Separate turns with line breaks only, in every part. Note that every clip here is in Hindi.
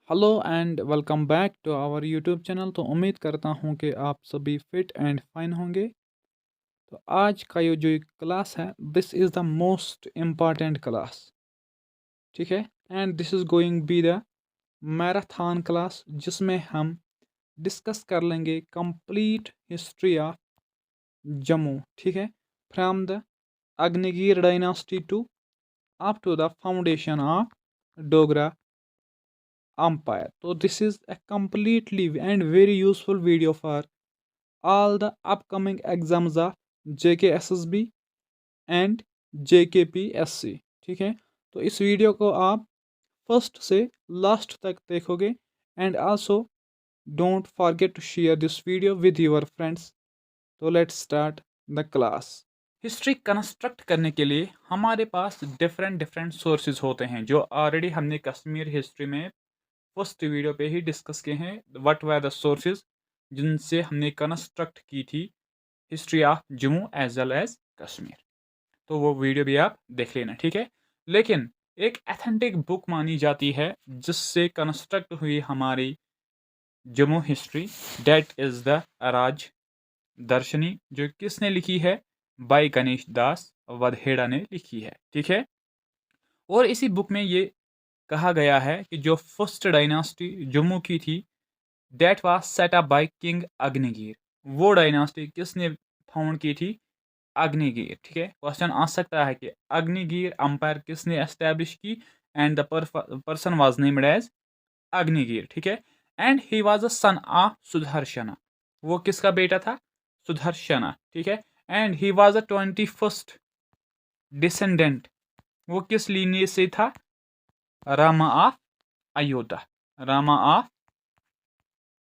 Hello and welcome back to our YouTube channel. तो उम्मीद करता हूँ कि आप सभी फिट एंड फाइन होंगे। तो आज का ये जो क्लास है, this is the most important class. ठीक है, and this is going be the marathon class, जिसमें हम डिस्कस कर लेंगे कंप्लीट हिस्ट्री ऑफ जम्मू। ठीक है, from the Agniveer dynasty to up to the foundation of Dogra empire. So this is a completely and very useful video for all the upcoming exams of JKSSB and JKPSC। ठीक है, तो इस वीडियो को आप फर्स्ट से लास्ट तक देखोगे, and also don't forget to share this video with your friends. तो let's start the class. History construct करने के लिए हमारे पास डिफरेंट डिफरेंट सोर्सेज होते हैं, जो ऑलरेडी हमने कश्मीर हिस्ट्री में फर्स्ट वीडियो पे ही डिस्कस किए हैं। व्हाट वर द सोर्सेज जिनसे हमने कंस्ट्रक्ट की थी history of Jammu as well as Kashmir. तो वो वीडियो भी आप देख लेना, ठीक है। लेकिन एक एथेंटिक बुक मानी जाती है जिससे कंस्ट्रक्ट हुई हमारी Jammu history, that is the Rajdarshani, जो किसने लिखी है? बाई गणेश दास वधेड़ा ने लिखी है, ठीक है। और इसी बुक में ये कहा गया है कि जो फर्स्ट डायनास्टी जम्मू की थी, that was set up by king Agniveer. वो डायनास्टी किसने फाउंड की थी? अग्निवीर, ठीक है। क्वेश्चन आ सकता है कि अग्निवीर अंपायर किसने एस्टेब्लिश की, and the person was named as Agnivir, ठीक है। And he was a son of Sudarshana. वो किसका बेटा था? सुदर्शना, ठीक है। And he was a 21st descendant. वो किस लीनियज से था? रामा ऑफ अयोध्या। रामा ऑफ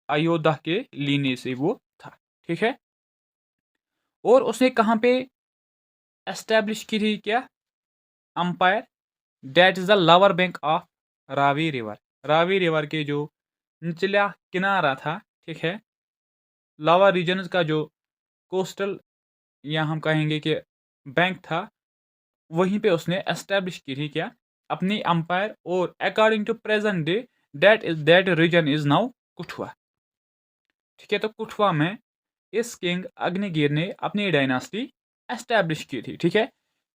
अयोध्या के लीनियज से वो था, ठीक है। और उसने कहाँ पे एस्टेब्लिश की थी क्या empire? That is the lower bank of Ravi river. Ravi river के जो निचला किनारा था, ठीक है, लोअर रीजन का जो कोस्टल, या हम कहेंगे कि बैंक था, वहीं पे उसने एस्टेब्लिश की थी क्या अपनी अंपायर। और according to present day that region is now Kathua, ठीक है। तो कुठवा में इस किंग अग्निवीर ने अपनी डायनास्टी एस्टेब्लिश की थी, ठीक है।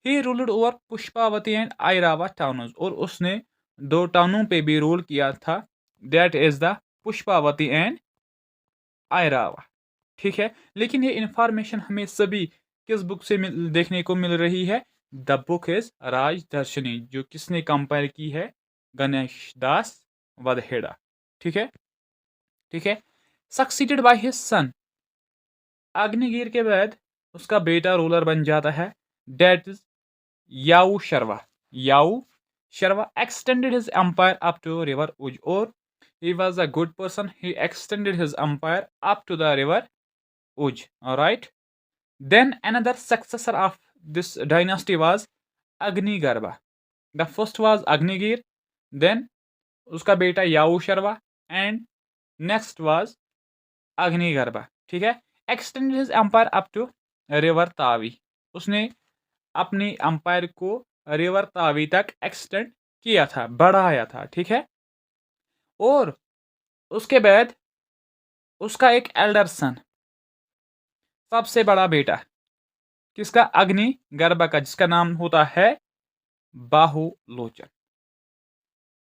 He ruled over Pushpavati and Airawa towns, और उसने दो टाउनों पे भी रूल किया था, that is the Pushpavati and Airawa, ठीक है। लेकिन ये इंफॉर्मेशन हमें सभी किस बुक से देखने को मिल रही है? द बुक इज राजदर्शनी, जो किसने कंपाइल की है? गणेश दास वधेड़ा, ठीक है, ठीक है। Succeeded by his son. Agniveer के बाद उसका बेटा रूलर बन जाता है, that is Yau Sharva. Yau Sharva extended his empire up to river Uj, और he was a good person. He extended his empire up to the river Uj. Alright. Then another successor of this dynasty was Agnigarba. The first was Agnigir, then उसका बेटा याऊ शर्वा, एंड नेक्स्ट वाज अग्निगर्भा, ठीक है। Extended his empire up to river Tawi. उसने अपनी एम्पायर को रिवर तावी तक एक्सटेंड किया था, बढ़ाया था, ठीक है। और उसके बाद उसका एक एल्डर सन, सबसे बड़ा बेटा, किसका? अग्नि गर्भ का, जिसका नाम होता है Bahulochan.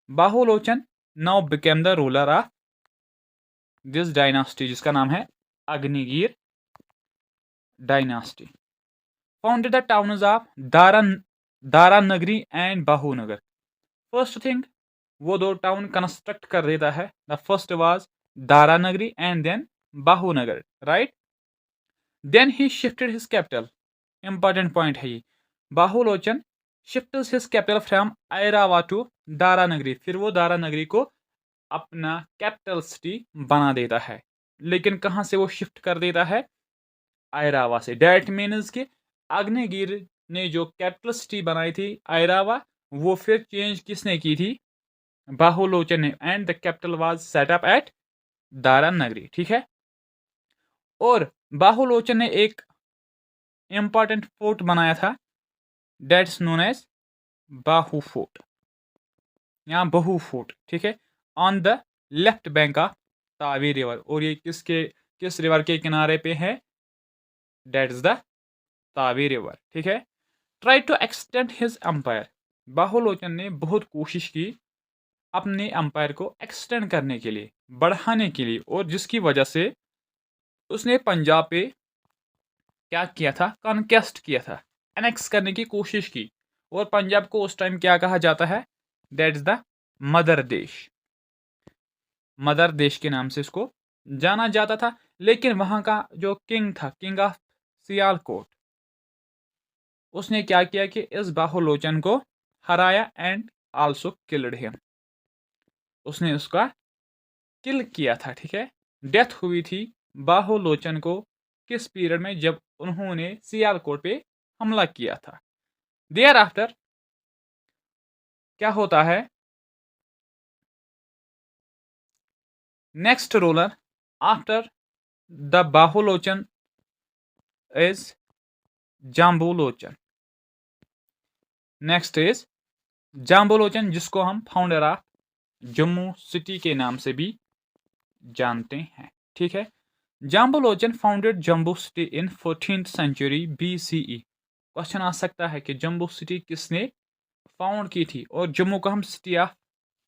Bahulochan now became the ruler of this dynasty, जिसका नाम है Agniveer dynasty. Founded the towns of Dara Nagari and बाहुनगर। First thing, वो दो टाउन कंस्ट्रक्ट कर देता है। The first was Dara Nagari and then Bahunagar, right. Then he shifted his capital. Important point है ये। Bahulochan shifts his capital from Airawa to Dara Nagari. फिर वो दारा नगरी को अपना कैपिटल सिटी बना देता है। लेकिन कहाँ से वो शिफ्ट कर देता है? ऐरावा से। डेट मीन्स कि अग्निवीर ने जो कैपिटल सिटी बनाई थी ऐरावा, वो फिर चेंज किसने की थी? बाहुलोचन ने। And the capital was set up at Dara नगरी, ठीक है। और बाहुलोचन ने एक इंपॉर्टेंट फोर्ट बनाया था, that's known as Bahu fort या बहु फोर्ट, ठीक है, on the left bank of Tawi river. और ये किस रिवर के किनारे पे है? That is the Tawi river. ठीक है। Try to extend his empire. Bahulochan ने बहुत कोशिश की अपने एम्पायर को एक्सटेंड करने के लिए, बढ़ाने के लिए, और जिसकी वजह से उसने पंजाब पे क्या किया था? कॉन्केस्ट किया था, एनेक्स करने की कोशिश की। और पंजाब को उस टाइम क्या कहा जाता है? दैट इज द मदर देश। मदर देश के नाम से इसको जाना जाता था। लेकिन वहां का जो किंग था, किंग ऑफ सियालकोट, उसने क्या किया कि इस बाहुलोचन को हराया एंड आल्सो किल्ड हिम। उसने उसका किल किया था। ठीक है। डेथ हुई थी बाहुलोचन को किस पीरियड में? जब उन्होंने सियालकोट पे हमला किया था। देयर आफ्टर क्या होता है? Next ruler after the Bahulochan is Jambulochan. Next is Jambulochan, जिसको हम फाउंडर ऑफ जम्मू सिटी के नाम से भी जानते हैं। ठीक है। Jambulochan founded Jambu city in 14th century BCE। Question आ सकता है कि जम्बू सिटी किसने फाउंड की थी? और जम्मू को हम सिटी ऑफ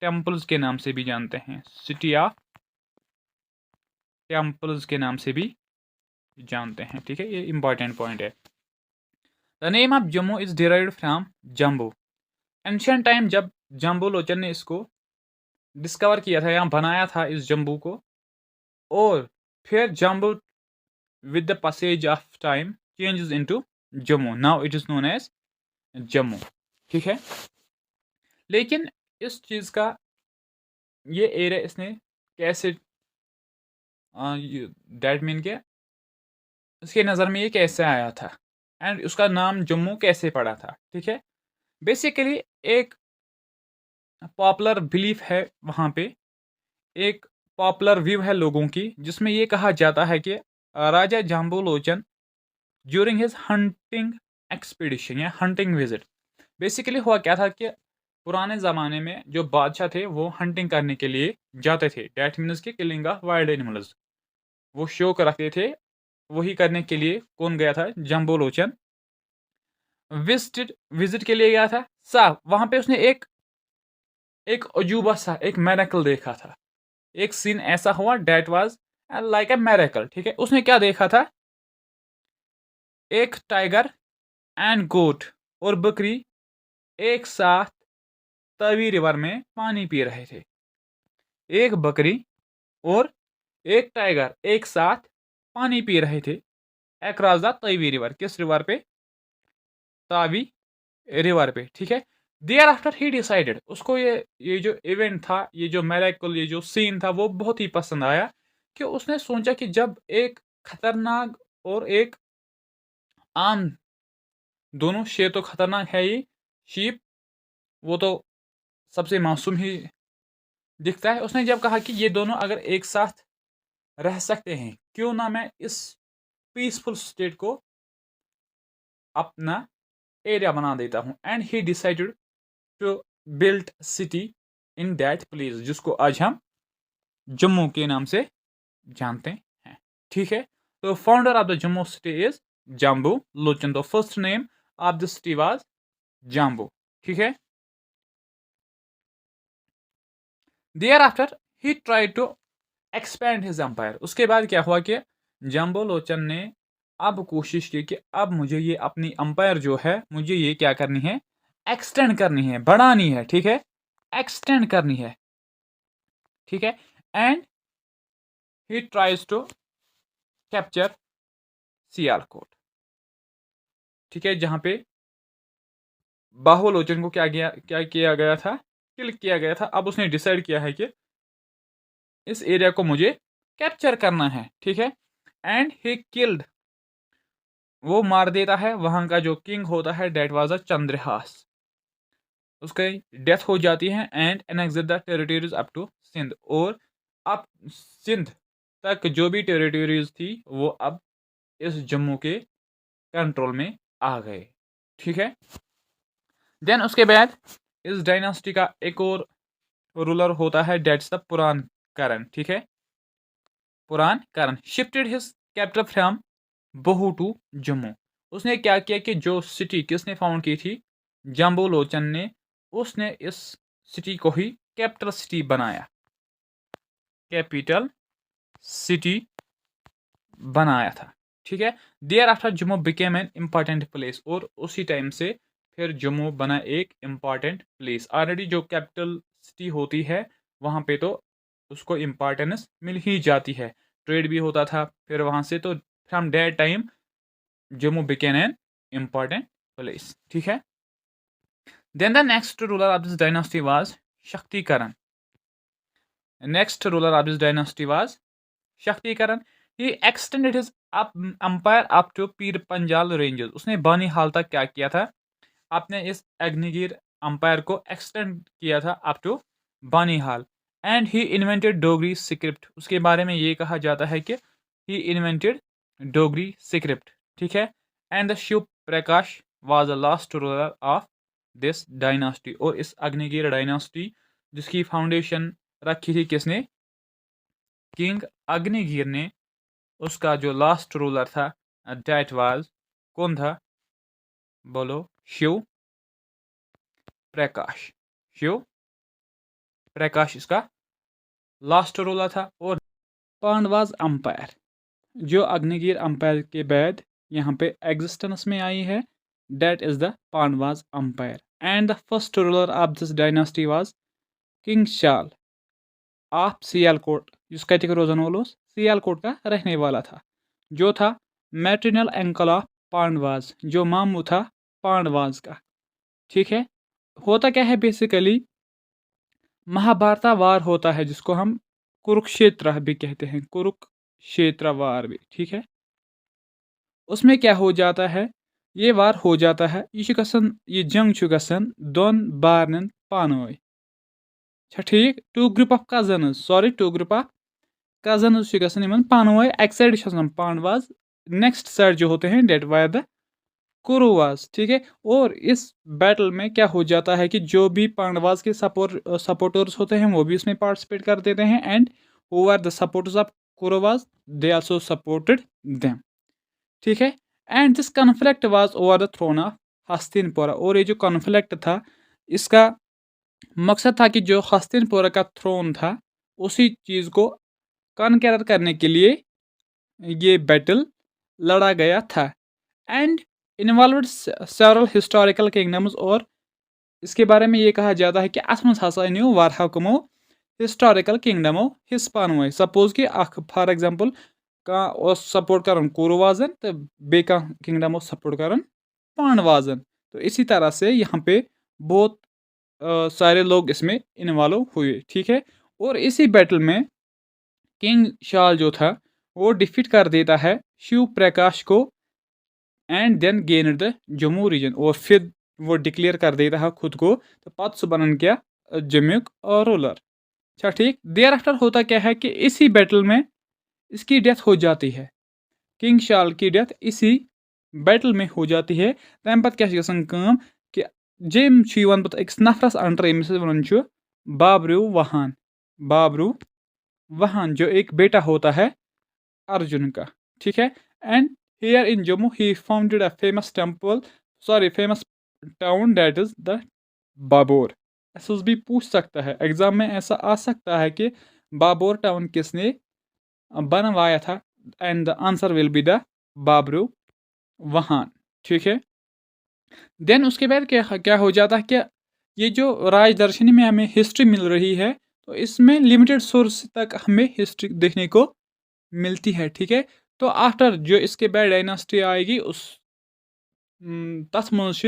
टेम्पल्स के नाम से भी जानते हैं। सिटी ऑफ टेम्पल्स के नाम से भी जानते हैं। ठीक है। ये इंपॉर्टेंट पॉइंट है। The name of Jammu is derived from Jambu. Ancient time जब जाम्बुलोचन ने इसको डिस्कवर किया था या बनाया था इस जम्बू को, और फिर Jambu with the passage of time changes into Jammu. Now it is known as Jammu. ठीक है। लेकिन इस चीज का ये एरिया इसने कैसे दैट मीन के उसके नज़र में ये कैसे आया था एंड उसका नाम जम्मू कैसे पड़ा था? ठीक है। बेसिकली एक पॉपुलर बिलीफ है वहाँ पे, एक पॉपुलर व्यू है लोगों की, जिसमें ये कहा जाता है कि राजा जाम्बुलोचन ड्यूरिंग हिज हंटिंग एक्सपीडिशन या हंटिंग विजिट, बेसिकली हुआ क्या था कि पुराने ज़माने में जो बादशाह थे वो हंटिंग करने के लिए जाते थे। डैट मीन्स की किलिंग ऑफ वाइल्ड एनिमल्स, वो शौक रखते थे। वही करने के लिए कौन गया था? जाम्बुलोचन विजिट के लिए गया था। साहब वहां पे उसने एक एक अजूबा सा एक मैरेकल देखा था। एक सीन ऐसा हुआ डेट वाज लाइक ए मैरेकल। ठीक है। उसने क्या देखा था? एक टाइगर एंड गोट और बकरी एक साथ तवी रिवर में पानी पी रहे थे। एक बकरी और एक टाइगर एक साथ पानी पी रहे थे अक्रॉस द तवी रिवर। किस रिवर पे? तावी रिवर पे। ठीक है। देयर आफ्टर ही डिसाइडेड, उसको ये जो इवेंट था, ये जो मैरेकल, ये जो सीन था, वो बहुत ही पसंद आया। कि उसने सोचा कि जब एक खतरनाक और एक आम, दोनों शेर तो खतरनाक है ही, शीप वो तो सबसे मासूम ही दिखता है। उसने जब कहा कि ये दोनों अगर एक साथ रह सकते हैं, क्यों ना मैं इस पीसफुल स्टेट को अपना एरिया बना देता हूं। And he decided to build city in that place, जिसको आज हम जम्मू के नाम से जानते हैं। ठीक है। तो founder of the Jammu city is Jambu Lochan. The first name of the city was Jambu. ठीक है। There after he try to expand his empire. उसके बाद क्या हुआ कि जाम्बू लोचन ने अब कोशिश की कि अब मुझे ये अपनी एम्पायर जो है, मुझे ये क्या करनी है? एक्सटेंड करनी है, बढ़ानी है। ठीक है। एक्सटेंड करनी है। ठीक है। And he tries to capture Sialkot. ठीक है। जहां पे बाहुलोचन को क्या किया गया था? किल किया गया था। अब उसने डिसाइड किया है कि इस एरिया को मुझे कैप्चर करना है। ठीक है। एंड ही किल्ड, वो मार देता है वहां का जो किंग होता है, डेट वाज अ चंद्रहास। उसकी डेथ हो जाती है and annexed the territories up to Sindh. और अब सिंध तक जो भी टेरिटरीज थी वो अब इस जम्मू के कंट्रोल में आ गए। ठीक है। देन उसके बाद इस डायनास्टी का एक और रूलर होता है, डेट्स द पुरान करण, ठीक है, पुरान करण शिफ्टेड हिज कैपिटल फ्रॉम बहू टू जम्मू। उसने क्या किया कि जो सिटी किसने फाउंड की थी, जम्बू लोचन ने, उसने इस सिटी को ही कैपिटल सिटी बनाया, कैपिटल सिटी बनाया था, ठीक है। Thereafter Jammu became an important place, और उसी टाइम से फिर जम्मू बना एक इम्पॉर्टेंट प्लेस। ऑलरेडी जो कैपिटल सिटी होती है वहाँ पे तो उसको इम्पॉर्टेंस मिल ही जाती है, ट्रेड भी होता था फिर वहाँ से, तो from that time Jammu became an important place, ठीक है। Then the next ruler of this dynasty was Shaktikaran. Next ruler of this dynasty was Shaktikaran. He extended his empire up to Pir Panjal ranges. उसने बानीहाल तक क्या किया था, आपने इस अग्निगिर अंपायर को एक्सटेंड किया था up to Banihal. And he invented Dogri script. उसके बारे में ये कहा जाता है कि ही इन्वेंटेड डोगरी स्क्रिप्ट, ठीक है। And the Shiv Prakash was the last ruler of this dynasty. और इस अग्निगिर डायनास्टी जिसकी फाउंडेशन रखी थी किसने, किंग अग्निगिर ने, उसका जो लास्ट रूलर था दैट वाज, कौन था, बोलो, शिव प्रकाश। शिव प्रकाश इसका लास्ट रूलर था। और पांडवाज अंपायर, जो अग्निगिर अंपायर के बाद यहाँ पे एग्जिस्टेंस में आई है, that is the Pandavas empire. And the first ruler of this dynasty was king Shal of Sialkot, जिस कतिक रोजन वोल सियालकोट का रहने वाला था, जो था मैट्रिनल एंकल ऑफ पांडवाज, जो मामू था पांडवाज का, ठीक है। होता क्या है बेसिकली, महाभारता वार होता है जिसको हम कुरुक्षेत्र भी कहते हैं, कुरुक्षेत्र वार भी, ठीक है। उसमें क्या हो जाता है, ये वार हो जाता है, ये जंग छु गसन दोन बारन पानोय, ठीक, two group of cousins, sorry two group of cousins गसन पानोय। एक साइड पांडवाज, नेक्स्ट साइड जो होते हैं डेट वायर द कुरुवास, ठीक है। और इस बैटल में क्या हो जाता है कि जो भी पांडवास के सपोर्टर्स होते हैं वो भी इसमें पार्टिसिपेट कर देते हैं, and who are the supporters of Kauravas they also supported them, ठीक है। And this conflict was over the throne of Hastinapura. और ये जो कॉन्फ्लिक्ट था इसका मकसद था कि जो हस्तिनपुरा का थ्रोन था उसी चीज़ को कॉन्करर करने के लिए ये बैटल लड़ा गया था। And involved several historical kingdoms. और इसके बारे में ये कहा जाता है कि अस मज हसा न्यू वारहा कमो हिस्टोरिकल किंगडमो हिस्स पानवे। सपोज कि फॉर एग्जांपल कह सपोर्ट कर कुरुवाजन तो बे किंगडम सपोर्ट कर पांडवाजन। तो इसी तरह से यहाँ पे बहुत सारे लोग इसमें इन्वॉल्व हुए, ठीक है। और इसी बैटल में किंग शाल जो था वो डिफीट कर देता है शिव प्रकाश को, and then gain the Jammu region. और फिर वो डिक्लेयर कर देता है खुद को, तो पत सु बनन क्या जम्मू और रूलर, अच्छा ठीक। देर आफ्टर होता क्या है कि इसी बैटल में इसकी डेथ हो जाती है, किंग शाल की डेथ इसी बैटल में हो जाती है। तम पत क्या कि जेम पत अकिस नफरस अंडर यमिस वन बाबरू वहान, बाबरू वहान जो एक बेटा होता है अर्जुन का, ठीक है। And here in Jammu he founded a famous temple, sorry famous town that is the Babor. ऐसा भी पूछ सकता है एग्जाम में, ऐसा आ सकता है कि बाबोर टाउन किसने बनवाया था, and the answer will be the Babru Vahan, ठीक है। देन उसके बाद क्या क्या हो जाता है कि ये जो राजदर्शनी में हमें हिस्ट्री मिल रही है तो इसमें लिमिटेड सोर्स तक हमें हिस्ट्री देखने को मिलती है, ठीक है। तो आफ्टर जो इसके बाद डायनास्टी आएगी उस तथ मज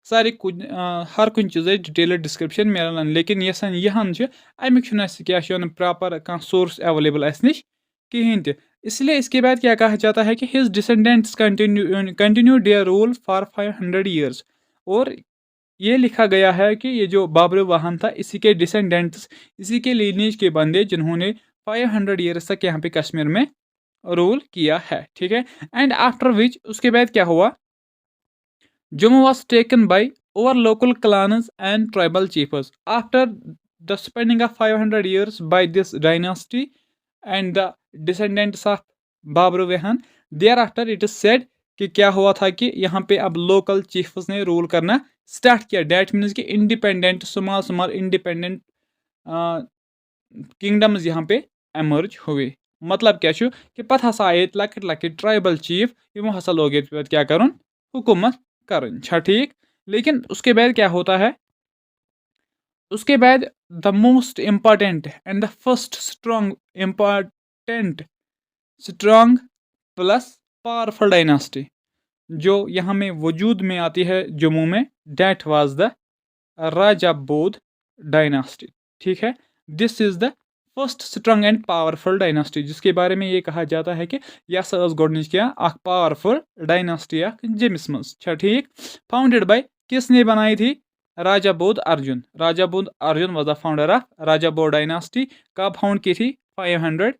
सारी कुछ हर कुछ चीज़ डिटेल डिस्क्रिप्शन मिलान, लेकिन यहान अमिक क्या प्रॉपर कह सोर्स अवेलेबल अस नश कहें त। इसलिए इसके बाद क्या कहा जाता है कि his descendants continue their rule for 500 years. और ये लिखा गया है कि ये जो बाबर वाहन था इसी के डिसेंडेंट्स, इसी के लीनेज के बंदे जिन्होंने 500 ईयर्स तक यहाँ पे कश्मीर में रूल किया है, ठीक है। एंड आफ्टर विच उसके बाद क्या हुआ, Jammu was taken by over local clans and tribal chiefs. After the spending of 500 years by this dynasty and the descendants of Babruvahan there after it is said कि क्या हुआ था कि यहाँ पे अब लोकल चीफ्स ने रूल करना स्टार्ट किया। डैट मीन्स कि independent small small independent kingdoms यहाँ पे एमर्ज हुए। मतलब क्या छु कि पत हसा आए लकट लकट ट्राइबल चीफ यमो हसा लोग क्या करुन हुकूमत करन छा ठीक। लेकिन उसके बाद क्या होता है, उसके बाद the most important and the first strong plus powerful dynasty जो यहाँ में वजूद में आती है जम्मू में, that was the Raja Bodh dynasty. ठीक है, this is the first strong and powerful dynasty जिसके बारे में ये कहा जाता है कि यह गोडनिच क्या अख पावरफुल डायनास्टी जमिस मज छा ठीक। फाउंडेड बाय किसने बनाई थी, राजा Bodh Arjun. Raja Bodh Arjun was the founder of Raja Bodh dynasty. कब फाउंड की थी, 500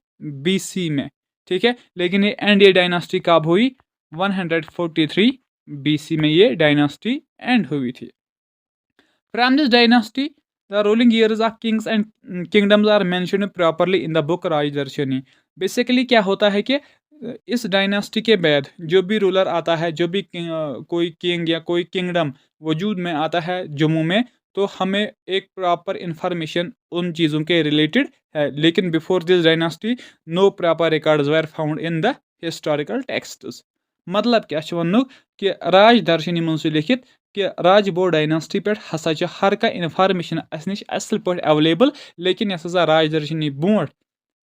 BC में। ठीक है, लेकिन ये एंड डायनास्टी कब हुई, 143 BC में ये डायनास्टी एंड हुई थी। From this dynasty the ruling years of kings and kingdoms are mentioned properly in the book Rajdarshani. Basically क्या होता है कि इस डायनास्टी के बाद जो भी रूलर आता है, जो भी कोई किंग या कोई किंगडम वजूद में आता है जम्मू में, तो हमें एक प्रॉपर इंफॉर्मेशन उन चीज़ों के रिलेटेड है। लेकिन before this dynasty no proper records were found in the historical texts. मतलब क्या वन कि राजदर्शनी मन लिखित कि राज बोध डायनास्टी पे हसा हर कह इन्फॉर्मेशन अस नश असल पे अवेलेबल। लेकिन यस हसा राजदर्शनी बोट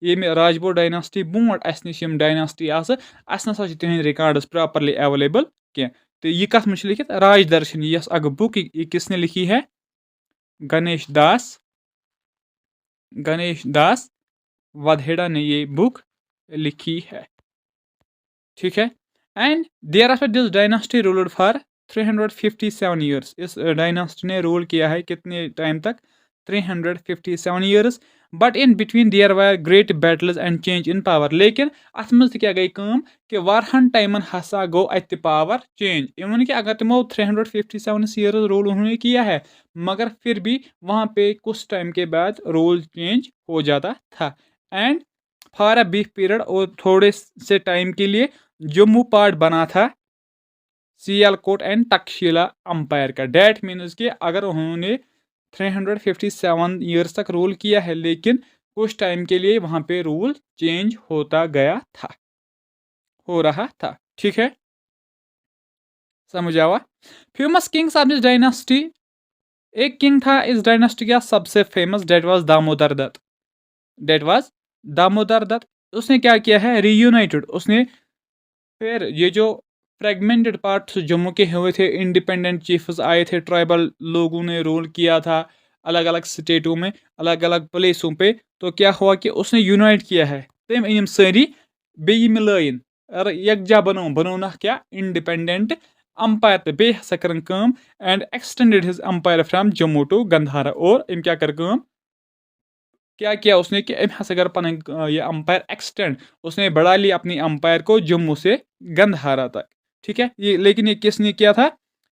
ये राज बोध डायनास्टी बोट अस नश डायनास्टी अस नसा तिहद रिकॉर्ड्स प्रॉपरली अवेलेबल कह। तो यह कत मुझ लिखित राजदर्शनी, यस अग बुक ये किसने लिखी है, गणेश दास वधेड़ा ने ये बुक लिखी है। ठीक है, and there after this dynasty ruled for 357 years. इस डायनास्टी ने रूल किया है कितने टाइम तक, 357 years. But in between there were great battles and change in power. लेकिन अत मज क्या गई कम कि वारहन टाइमन हसा गो अत पावर चेंज। इवन कि अगर तिमो 357 ईयर्स रूल उन्होंने किया है, मगर फिर भी वहाँ पे कुछ टाइम के बाद रूल चेंज हो जाता था। And for a brief period, और थोड़े से टाइम के लिए जम्मू पार्ट बना था सियालकोट एंड तक्षशिला अंपायर का। डैट मीन्स कि अगर उन्होंने 357 ईयर्स तक रूल किया है, लेकिन कुछ टाइम के लिए वहां पे रूल चेंज होता गया था, हो रहा था। ठीक है, समझ आवा। Famous kings of this dynasty, एक किंग था इस डायनास्टी का सबसे famous, that was Damodar Dutt. उसने क्या किया है, रीयूनाइटेड, उसने फिर ये जो फ्रेगमेंटेड पार्ट्स जम्मू के हुए थे, इंडिपेंडेंट चीफ्स आए थे, ट्राइबल लोगों ने रूल किया था अलग अलग स्टेटों में, अलग अलग प्लेसों पे। तो क्या हुआ कि उसने यूनाइट किया है तम अम सारी बे मिलाइन यकजा बनो ना क्या इंडिपेंडेंट अंपायर तो बे हसा कर काम and extended his empire from Jammu to Gandhara. और अम क्या कर काम, क्या किया उसने कि अम हसा कर पन ये अंपायर एक्सटेंड, उसने बढ़ा ली अपनी अंपायर को जम्मू से गंधारा तक। ठीक है, ये लेकिन ये किसने किया था,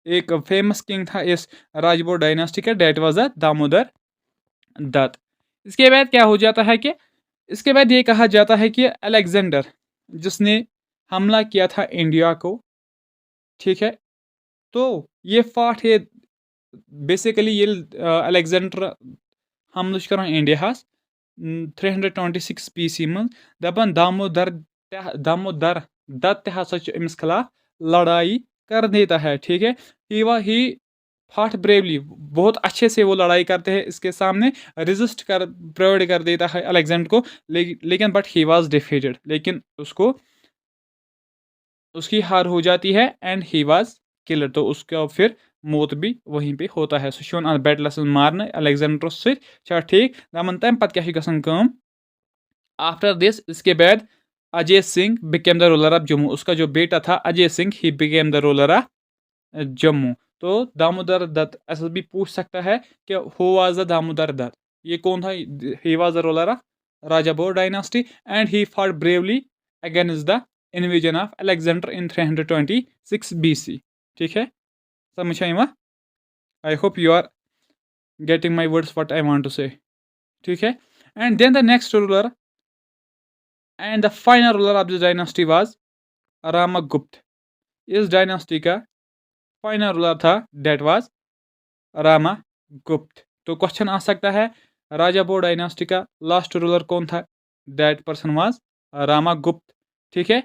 एक फेमस किंग था इस राजपूत डायनास्टी का, that was the Damodar Dutt. इसके बाद क्या हो जाता है कि इसके बाद ये कहा जाता है कि अलेक्जेंडर जिसने हमला किया था इंडिया को, ठीक है, तो ये फाट है बेसिकली ये अलेक्जेंडर हमला कर इंडिया 326 BC मन दपान दामोदर दत्त हसा अमिस खिलाफ लड़ाई कर देता है। ठीक है, ही फाट ब्रेवली, बहुत अच्छे से वो लड़ाई करते हैं इसके सामने, रेजिस्ट कर प्रोवाइड कर देता है अलेक्जेंडर को। लेकिन बट ही वाज डिफीटेड, लेकिन उसकी हार हो जाती है एंड ही वाज किलर। तो उसका फिर मौत भी वहीं पे होता है। सो बैटलस मारने अलेक्जेंडर से ठीक दमन तम पत क्या आफ्टर दिस। इसके बाद Ajay Singh became the ruler of Jammu. उसका जो बेटा था Ajay Singh, he became the ruler of Jammu. तो दामोदर दत्त ऐसा भी पूछ सकता है कि who was the Damodar Datt, ये कौन था, he was the ruler of Raja Bodh dynasty and he fought bravely against the invasion of Alexander in 326 BC। ठीक है, समझ I hope you are getting my words what I want to say. ठीक है। And then the next ruler and the final ruler of this dynasty was Ramgupta. इस डायनास्टी का फाइनल रूलर था दैट वाज रामगुप्त। तो क्वेश्चन आ सकता है राजा बोर डायनास्टी का लास्ट रूलर कौन था? That person was Ramgupta. ठीक है।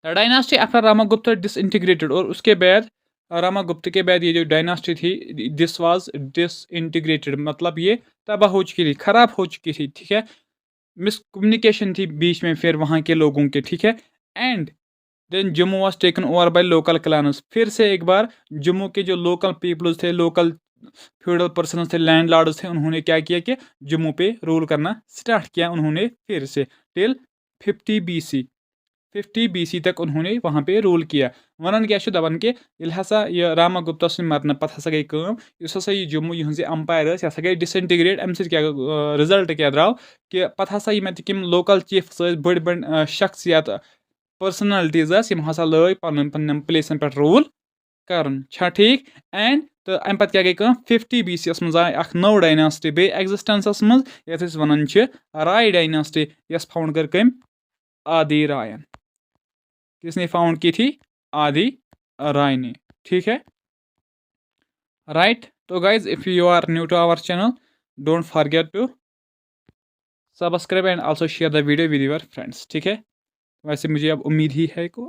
The dynasty after Ramgupta disintegrated, और उसके बाद रामगुप्त के बाद ये जो डायनास्टी थी दिस वाज डिसइंटीग्रेटेड, मतलब ये तबाह हो चुकी थी, खराब हो चुकी थी। ठीक है। मिसकम्युनिकेशन थी बीच में फिर वहाँ के लोगों के। ठीक है। And then Jammu was taken over by local clans. फिर से एक बार जम्मू के जो लोकल पीपल्स थे, लोकल फ्यूडल पर्सन थे, लैंड लॉर्ड्स थे, उन्होंने क्या किया कि जम्मू पे रूल करना स्टार्ट किया उन्होंने फिर से टिल 50 BC तक उन्होंने वहाँ पे रूल किया। वनन क्या दपान कि ये हसा यह रामगुप्ता सुन मरने पत हसा गई कम इस हसा यह जम्मू यह अम्पायर यह हसा गई डिसइंटीग्रेट। अम क्या रिजल्ट क्या द्राव कि पत हसा यम किम लोकल चीफ्स बड़ बड़ शख्सियत पर्सनैलिटीज यम हसा लय पन पन प्लेसन पे रूल करन। छा ठीक। एंड तो अम पत क्या गई 50 BC मज आय अख नौ डायनास्टी बे एग्जिस्टेंसस मज यथ अस वनान राय डायनास्टी यस फाउंड कर कम आदि रायन। किसने फाउंड की थी? आदि राय ने। ठीक है। राइट। तो guys if you are new to our channel don't forget to subscribe and also share the video with your friends. ठीक है। वैसे मुझे अब उम्मीद ही है को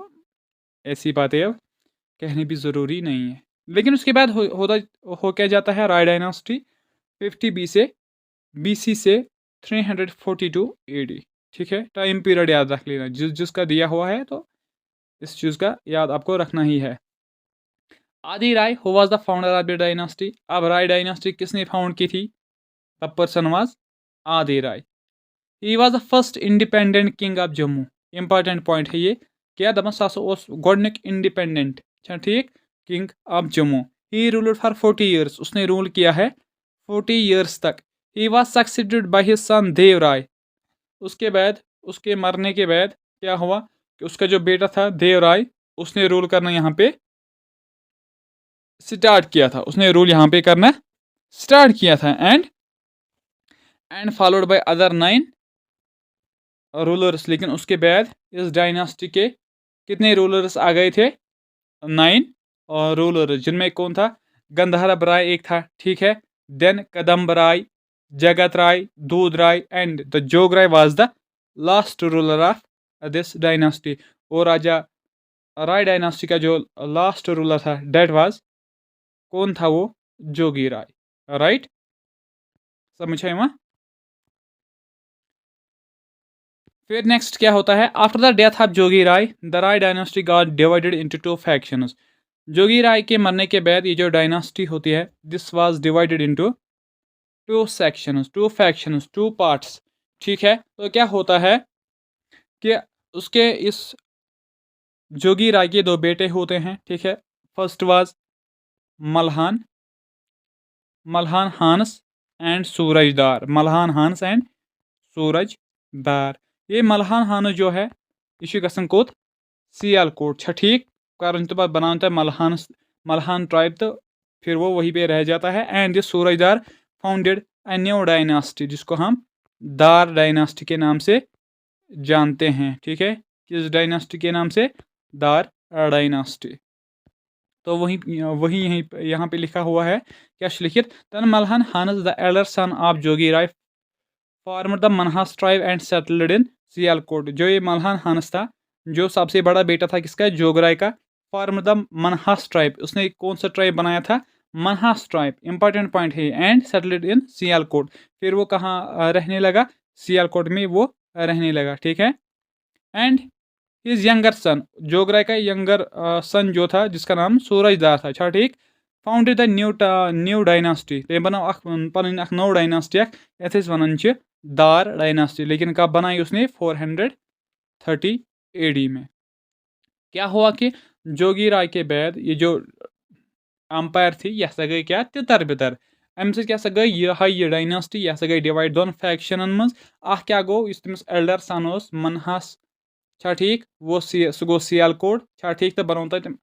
ऐसी बातें अब कहनी भी ज़रूरी नहीं है। लेकिन उसके बाद हो क्या जाता है राय डायनास्टी 50 BC से 342 AD। ठीक है। टाइम पीरियड याद रख लेना जिसका दिया हुआ है, तो इस चीज़ का याद आपको रखना ही है। Adi Rai who was the founder of the dynasty. अब राय डायनास्टी किसने फाउंड की थी? The person was Adi Rai. He was the first independent king of Jammu. Important point है ये क्या दपन गोडनिक इंडिपेंडेंट। अच्छा ठीक। King of Jammu. He ruled for 40 years. उसने रूल किया है 40 ईयर्स तक। He was succeeded by his son Dev Rai. उसके बाद उसके मरने के बाद क्या हुआ कि उसका जो बेटा था देव राय उसने रूल करना यहाँ पे स्टार्ट किया था। उसने रूल यहाँ पे करना स्टार्ट किया था। And followed by other 9 rulers. लेकिन उसके बाद इस डायनास्टी के कितने रूलर्स आ गए थे? 9 रूलर्स, जिनमें कौन था? गंधर्व राय एक था। ठीक है। देन कदम्ब राय, जगत राय, दूध राय and the Jog Rai was the last ruler of this dynasty. और राजा राय डायनास्टी का जो लास्ट रूलर था डेट वाज कौन था? वो जोगी राय। राइट। समझ है वहाँ। फिर नेक्स्ट क्या होता है? After the death of Jogi Rai the Rai dynasty got divided into 2 factions. Jogi Rai के मरने के बाद ये जो डायनास्टी होती है this was divided into 2 sections, 2 factions, 2 parts. ठीक है। तो क्या होता है कि उसके इस जोगी राय के 2 बेटे होते हैं। ठीक है। First was Malhan Malhan Hans and Surajdar. Malhan Hans and Surajdar. ये मल्हान हानस जो है यह गसन कोत सियालकोट। छा ठीक। कारण तो बात बनाता है मल्हान ट्राइब, तो फिर वो वहीं पे रह जाता है। And this Surajdar founded a new dynasty जिसको हम दार डायनास्टी के नाम से जानते हैं। ठीक है। किस डायनास्टी के नाम से? दार डायनास्टी। तो वहीं वहीं यहीं यहाँ पे लिखा हुआ है क्या लिखित? तन Malhan Hans the elder son of Jogi Rai formed the Manhas tribe and settled in Sialkot. जो ये मल्हान हानस था, जो सबसे बड़ा बेटा था किसका? जोगराय का। Formed the Manhas tribe. उसने कौन सा ट्राइब बनाया था? मनहास ट्राइब। इंपॉर्टेंट पॉइंट है। And settled in Sialkot. फिर वो कहाँ रहने लगा? सियालकोट में वो रहने लगा। ठीक है। एंड हिज यंगर सन, जोगराय का यंगर सन जो था जिसका नाम सूरजदार था। अच्छा ठीक। Founded the new dynasty. ते बनाओ पन नौ डायनास्टी यथ वन दार डायनास्टी। लेकिन कब बनाई उसने? 430 AD में। क्या हुआ कि जोगी राय के बाद ये जो अंपायर थी यह हसा गई क्या? तितर बितर। अम सह गई यह डायनास्टी यह गई डिवाइड 2 फैक्शनन मज। क्या गो तमिस एल्डर सन मनहास। छा ठीक। वो सह गो सियालकोट। छा ठीक। तो बनो तत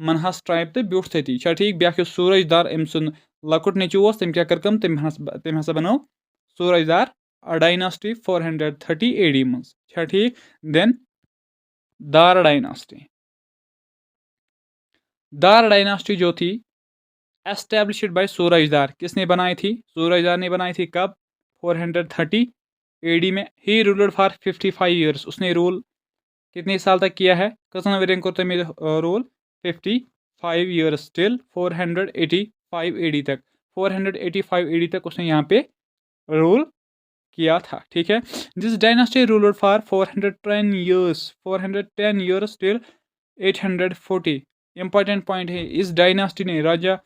मनहास ट्राइब तो ब्यूठ तथी। छा ठीक। ब्याह सूरजदार अम सुन लकुट नेचू तम क्या कर तम हसा बनो सूरजदार डायनास्टी 430 AD मज ठीक। देन दार डायनास्टी, दार डायनास्टी जो थी एस्टेब्लिश्ड बाय सूरजदार, किसने बनाई थी? सूरजदार ने बनाई थी। कब? 430 AD में। ही रूलड फॉर 55 ईयर्स, उसने रूल कितने साल तक किया है? कसन वरियन को रूल 55 ईयर्स टिल 485 AD तक। 485 AD तक उसने यहाँ पे रूल किया था, ठीक है। This dynasty ruled for 410 years, 410 years till 840। Important point है, इस डायनास्टी ने, राजा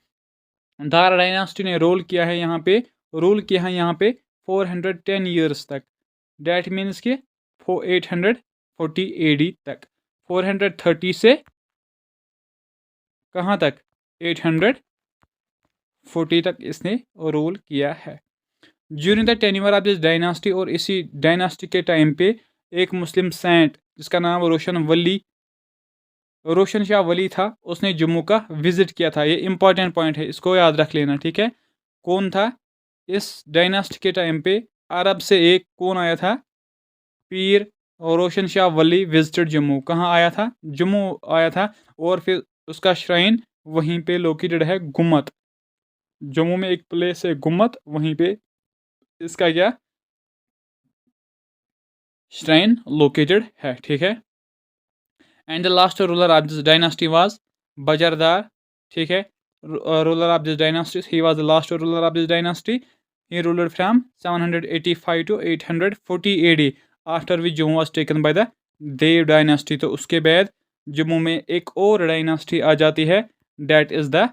दार डायनास्टी ने रूल किया है यहाँ पे, रूल किया है यहाँ पे 410 ईयर्स तक। डैट मीन्स कि 840 AD तक। 430 से कहाँ तक? 840 तक इसने रूल किया है। During the tenure of this dynasty, और इसी डायनास्टी के टाइम पे एक मुस्लिम सेंट जिसका नाम रोशन शाह वली था, उसने जम्मू का विजिट किया था। ये इंपॉर्टेंट पॉइंट है, इसको याद रख लेना, ठीक है। कौन था इस डायनास्टी के टाइम पे? अरब से एक कौन आया था? पीर और रोशन शाह वली विजिटेड जम्मू। कहाँ आया था? जम्मू आया था। और फिर उसका श्राइन वहीं पे लोकेटेड है, गुम्मत। जम्मू में एक प्लेस है गुम्मत, वहीं पे इसका क्या श्राइन लोकेटेड है, ठीक है। And the last ruler of this dynasty was Bajardar, ठीक है। Ruler of this dynasty, he was the last ruler of this dynasty. He ruled from 785 to 840 AD, after which Jammu was taken by the Dev dynasty. तो उसके बाद जम्मू में एक और डायनास्टी आ जाती है, that is the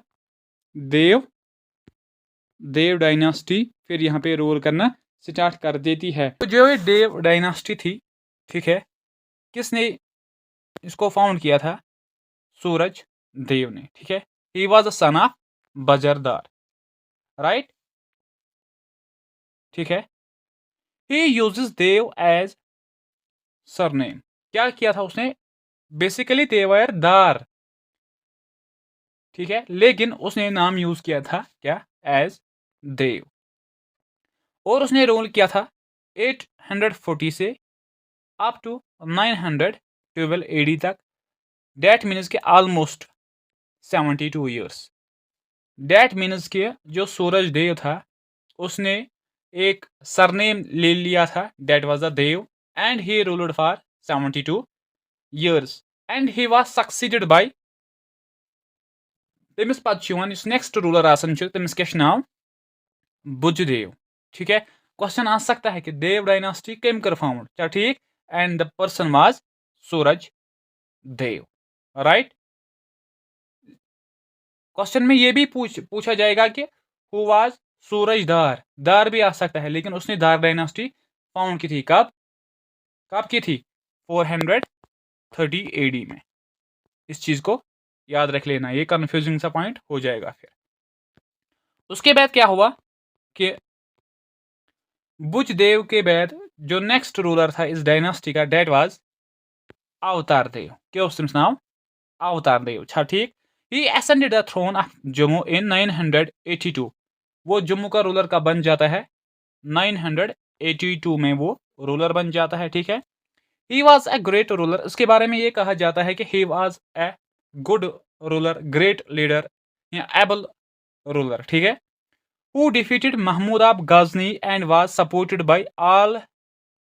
Dev dynasty. फिर यहाँ पे रूल करना स्टार्ट कर देती है। तो जो ये देव डायनास्टी थी, ठीक है, किसने इसको फाउंड किया था? सूरज देव ने, ठीक है। He was a son of Bajardar, right, ठीक है। He uses Dev as surname. क्या किया था उसने? बेसिकली देवर दार, ठीक है, लेकिन उसने नाम यूज किया था क्या? एज देव। और उसने रूल किया था 840 से अप टू 912 AD तक। डेट मीन्स के ऑलमोस्ट 72 ईयर्स। डेट मीन्स के जो सूरज देव था उसने एक सरनेम ले लिया था, that was the Dev, and he ruled for 72 years and he was succeeded by, तमिस पत नेक्स्ट रूलर आसान तमिस क्या नाम? बुजदेव, ठीक है। क्वेश्चन आ सकता है कि देव डायनास्टी कम कर फाउंड, क्या ठीक? And the person was Suraj Dev, right. Question में ये भी पूछा जाएगा कि हु वाज सूरजदार, दार भी आ सकता है, लेकिन उसने दार डायनास्टी फाउंड की थी कब? कब की थी? 430 AD में। इस चीज को याद रख लेना, ये कंफ्यूजिंग सा पॉइंट हो जाएगा। फिर उसके बाद क्या हुआ कि बुजदेव के बाद जो नेक्स्ट रूलर था इस डायनास्टी का, डेट वाज अवतार देव। क्या उसका नाम? अवतार देव, अच्छा ठीक। He ascended the throne of Jammu in 982। वो जम्मू का रूलर का बन जाता है 982 में, वो रूलर बन जाता है, ठीक है। He was a great ruler, इसके बारे में ये कहा जाता है कि he was a good ruler, great leader या एबल रूलर, ठीक है। Who defeated Mahmud of Ghazni and was supported by all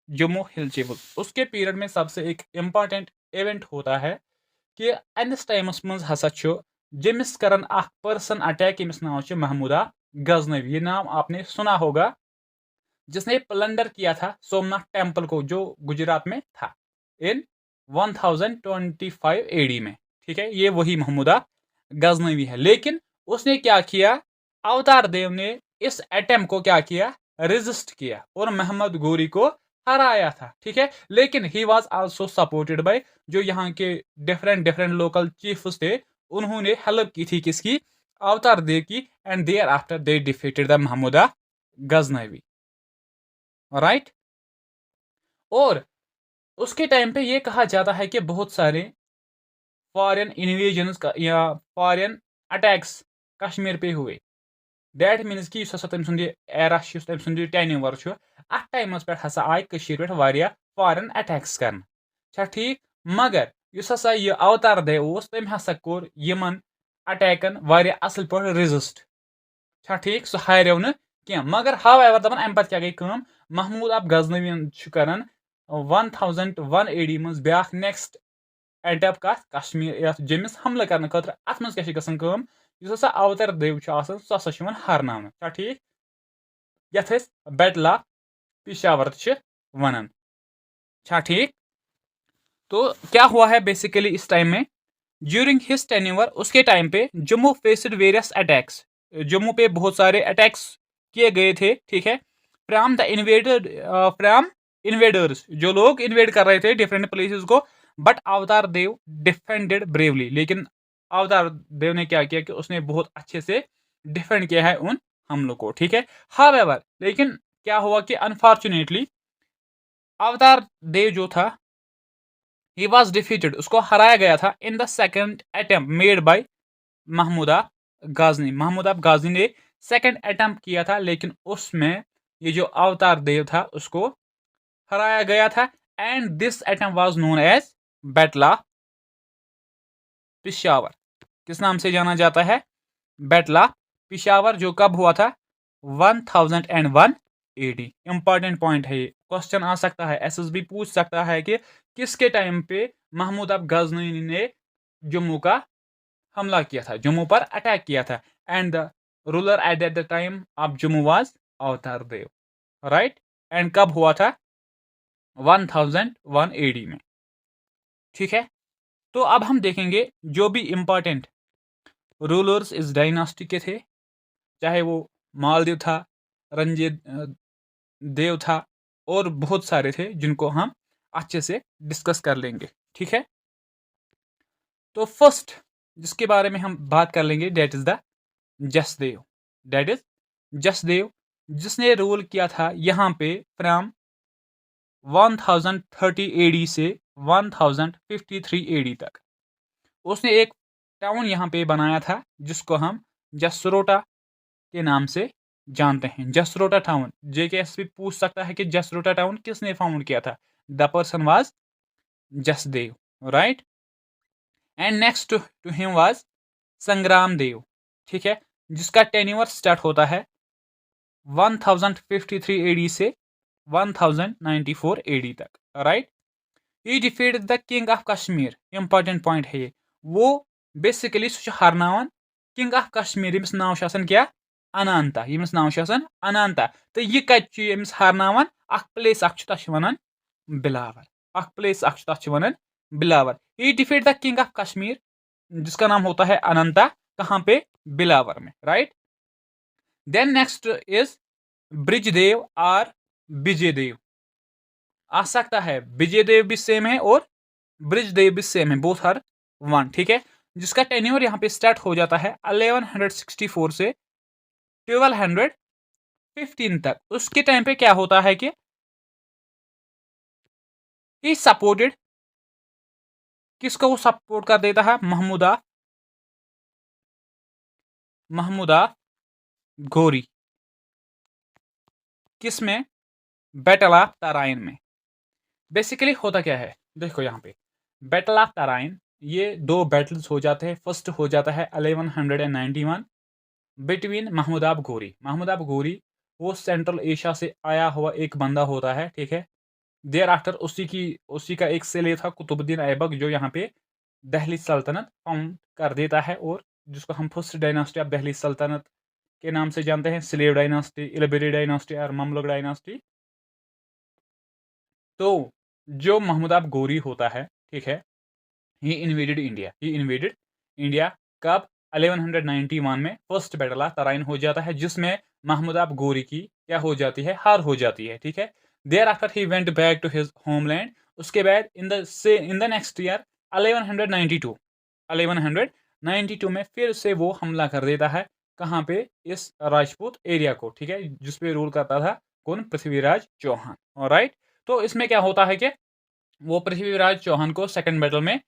Jammu hill chiefs. उसके पीरियड में सबसे एक इम्पॉर्टेंट इवेंट होता है कि अनिस टाइमस मज हसा जमिस करन अख पर्सन अटैक, यमिस नाम छ महमूदा गजनवी। ये नाम आपने सुना होगा, जिसने प्लंडर किया था सोमनाथ टेम्पल को, जो गुजरात में था, इन 1025 AD में, ठीक है। ये वही महमूदा गजनवी है। लेकिन उसने क्या किया? अवतार देव ने इस अटेम्प्ट को क्या किया? रेजिस्ट किया और मोहम्मद गोरी को हराया था, ठीक है। लेकिन he was also supported by जो यहाँ के डिफरेंट डिफरेंट लोकल चीफ्स थे, उन्होंने हेल्प की थी किसकी? अवतार देव की। And there after they defeated the Mahmuda Ghaznavi, right. और उसके टाइम पे ये कहा जाता है कि बहुत सारे फॉरेन इन्वेजन्स का या फॉरेन अटैक्स कश्मीर पे हुए, दैट मीन्स कि युस हसा तम सुंद एरा तम सुंद टेन्यूवर अत टाइमस पे हसा आय कशीर पे वारिया फॉरेन अटैक्स कर ठीक मगर युस हसा यह अवतार दे उस तम हसा कोर यमन अटैकन वारिया असल पे रेजिस्ट ठीक सह हारेव न क्या मगर हाव एवर दपन अम पे क्या गई कम महमूद अब गजनवीन करान 1180 मज ब्या नेक्स्ट एटैप कत कश्मीर जमिस हमला करने खतर अत मज क्या गसान कम युस हसा अवतार देव सह हसा हारना ठीक यथ बैटल ऑफ पिशावर वनान ठीक। तो क्या हुआ है बेसिकली इस टाइम में ड्यूरिंग हिज टेन्यूर उसके टाइम पे Jammu faced various attacks, Jammu पे बहुत सारे अटैक्स किए गए थे ठीक है from the invaded from invaders, जो लोग इन्वेड कर रहे थे डिफरेंट प्लेसेस को, बट अवतार देव डिफेंडेड ब्रेवली, लेकिन अवतार देव ने क्या किया कि उसने बहुत अच्छे से डिफेंड किया है उन हमलों को ठीक है। हावेवर लेकिन क्या हुआ कि अनफॉर्चुनेटली अवतार देव जो था ही वॉज डिफीटेड, उसको हराया गया था in the second attempt made by Mahmud Ghazni. Mahmud Ghazni ने सेकेंड अटेम्प्ट किया था लेकिन उसमें ये जो अवतार देव था उसको हराया गया था and this attempt was known as battle of Peshawar. किस नाम से जाना जाता है? बैटल ऑफ पिशावर, जो कब हुआ था 1001 एडी। इंपॉर्टेंट पॉइंट है ये, क्वेश्चन आ सकता है, एसएसबी पूछ सकता है कि किसके टाइम पे महमूद अब गजनी ने जम्मू का हमला किया था, जम्मू पर अटैक किया था, and the ruler at the time of Jammu was अवतार देव राइट। एंड कब हुआ था 1001 एडी में ठीक है। तो अब हम देखेंगे जो भी इंपॉर्टेंट रूलर्स इस डायनास्टी के थे, चाहे वो मालदेव था, रंजीत देव था और बहुत सारे थे जिनको हम अच्छे से डिस्कस कर लेंगे ठीक है। तो फर्स्ट जिसके बारे में हम बात कर लेंगे that is the Jasdev, that is Jasdev, जिसने रूल किया था यहाँ पे फ्रॉम 1030 एडी से 1053 एडी तक। उसने एक टाउन यहाँ पे बनाया था जिसको हम जसरोटा के नाम से जानते हैं, जसरोटा टाउन। जेकेएसपी पूछ सकता है कि जसरोटा टाउन किसने फाउंड किया था? The person was Jasdev right. And next to him was Sangram Dev ठीक है, जिसका टेन्योर स्टार्ट होता है 1053 एडी से 1094 एडी तक right. He defeated the king of Kashmir, important point है ये, वो बेसिकली सह हारनावन किंग ऑफ कश्मीर, यमिस नाव क्या अनंता, यमिस नाव अनंता। तो यह कत यमिस हारनावन अख प्लेस अख वनान बिलावर, अख प्लेस अख वनान Billawar. He defeat the king of Kashmir जिसका नाम होता है अनंता, कहां पे? बिलावर में right. Then next is Brijdev और विजयदेव। आ सकता है विजयदेव भी सेम है और ब्रिजदेव भी सेम है, बोथ आर वन ठीक है, जिसका टेन्योर यहाँ पे स्टार्ट हो जाता है 1164 से 1215 तक। उसके टाइम पे क्या होता है कि ही सपोर्टेड, किसको वो सपोर्ट कर देता है? महमूदा घोरी। किस में? बैटल ऑफ तराइन में। बेसिकली होता क्या है देखो यहाँ पे, बैटल ऑफ तराइन ये दो बैटल्स हो जाते हैं। फर्स्ट हो जाता है 1191 बिटवीन महमूदाब घोरी। महमूदाब घोरी वो सेंट्रल एशिया से आया हुआ एक बंदा होता है ठीक है। देर आफ्टर उसी का एक सेल था कुतुबुद्दीन ऐबक, जो यहाँ पे दहली सल्तनत फाउंड कर देता है, और जिसको हम फर्स्ट डायनास्टी ऑफ दहली सल्तनत के नाम से जानते हैं, स्लेव डायनास्टी, इलबेरी डायनास्टी और ममलुक डायनास्टी। तो जो महमूदाब गोरी होता है ठीक है, ही इन्वेडेड इंडिया कब? 1191 में फर्स्ट बैटल ऑफ तराइन हो जाता है, जिसमें महमूदाब गोरी की क्या हो जाती है? हार हो जाती है ठीक है। There after he went back to his homeland. उसके बाद इन द नेक्स्ट ईयर 1192 में फिर से वो हमला कर देता है, कहाँ पे? इस राजपूत एरिया को ठीक है, जिसपे रूल करता था कौन? पृथ्वीराज चौहान राइट। तो इसमें क्या होता है कि वो पृथ्वीराज चौहान को सेकंड बैटल में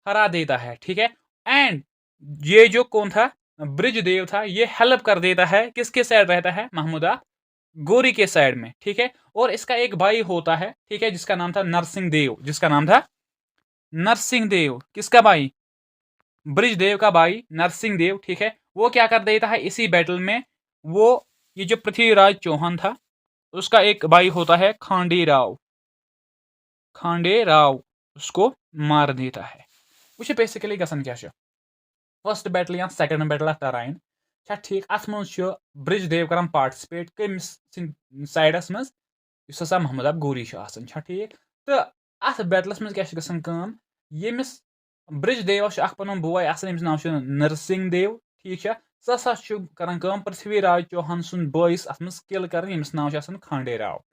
हरा देता है ठीक है। एंड ये जो कौन था? ब्रिजदेव था, ये हेल्प कर देता है, किसके साइड रहता है, महमूदा गोरी के साइड में, ठीक है। और इसका एक भाई होता है, ठीक है, जिसका नाम था नरसिंह देव, जिसका नाम था नरसिंह देव। किसका भाई, ब्रिजदेव का भाई नरसिंह देव, ठीक है। वो क्या कर देता है इसी बैटल में, वो ये जो पृथ्वीराज चौहान था उसका एक भाई होता है खांडे राव, खांडे राव उसको मार देता है। वो बेसिकली गसन क्या फर्स्ट बैटल या सेकंड बैटल ऑफ टराइन, ठीक अत मज ब्रिजदेव कर पार्टिसिपेट कमिस साइडस मज महमूद गोरी ठीक। तो अत बैटलस मज क्या यमिस ब्रिजदेवस पन बोय यमिस नाव नरसिंह देव, ठीक है। सह कर पृथ्वीराज चौहान सुन बॉइस अत मज किल कर, यमिस नाव खांडे राव,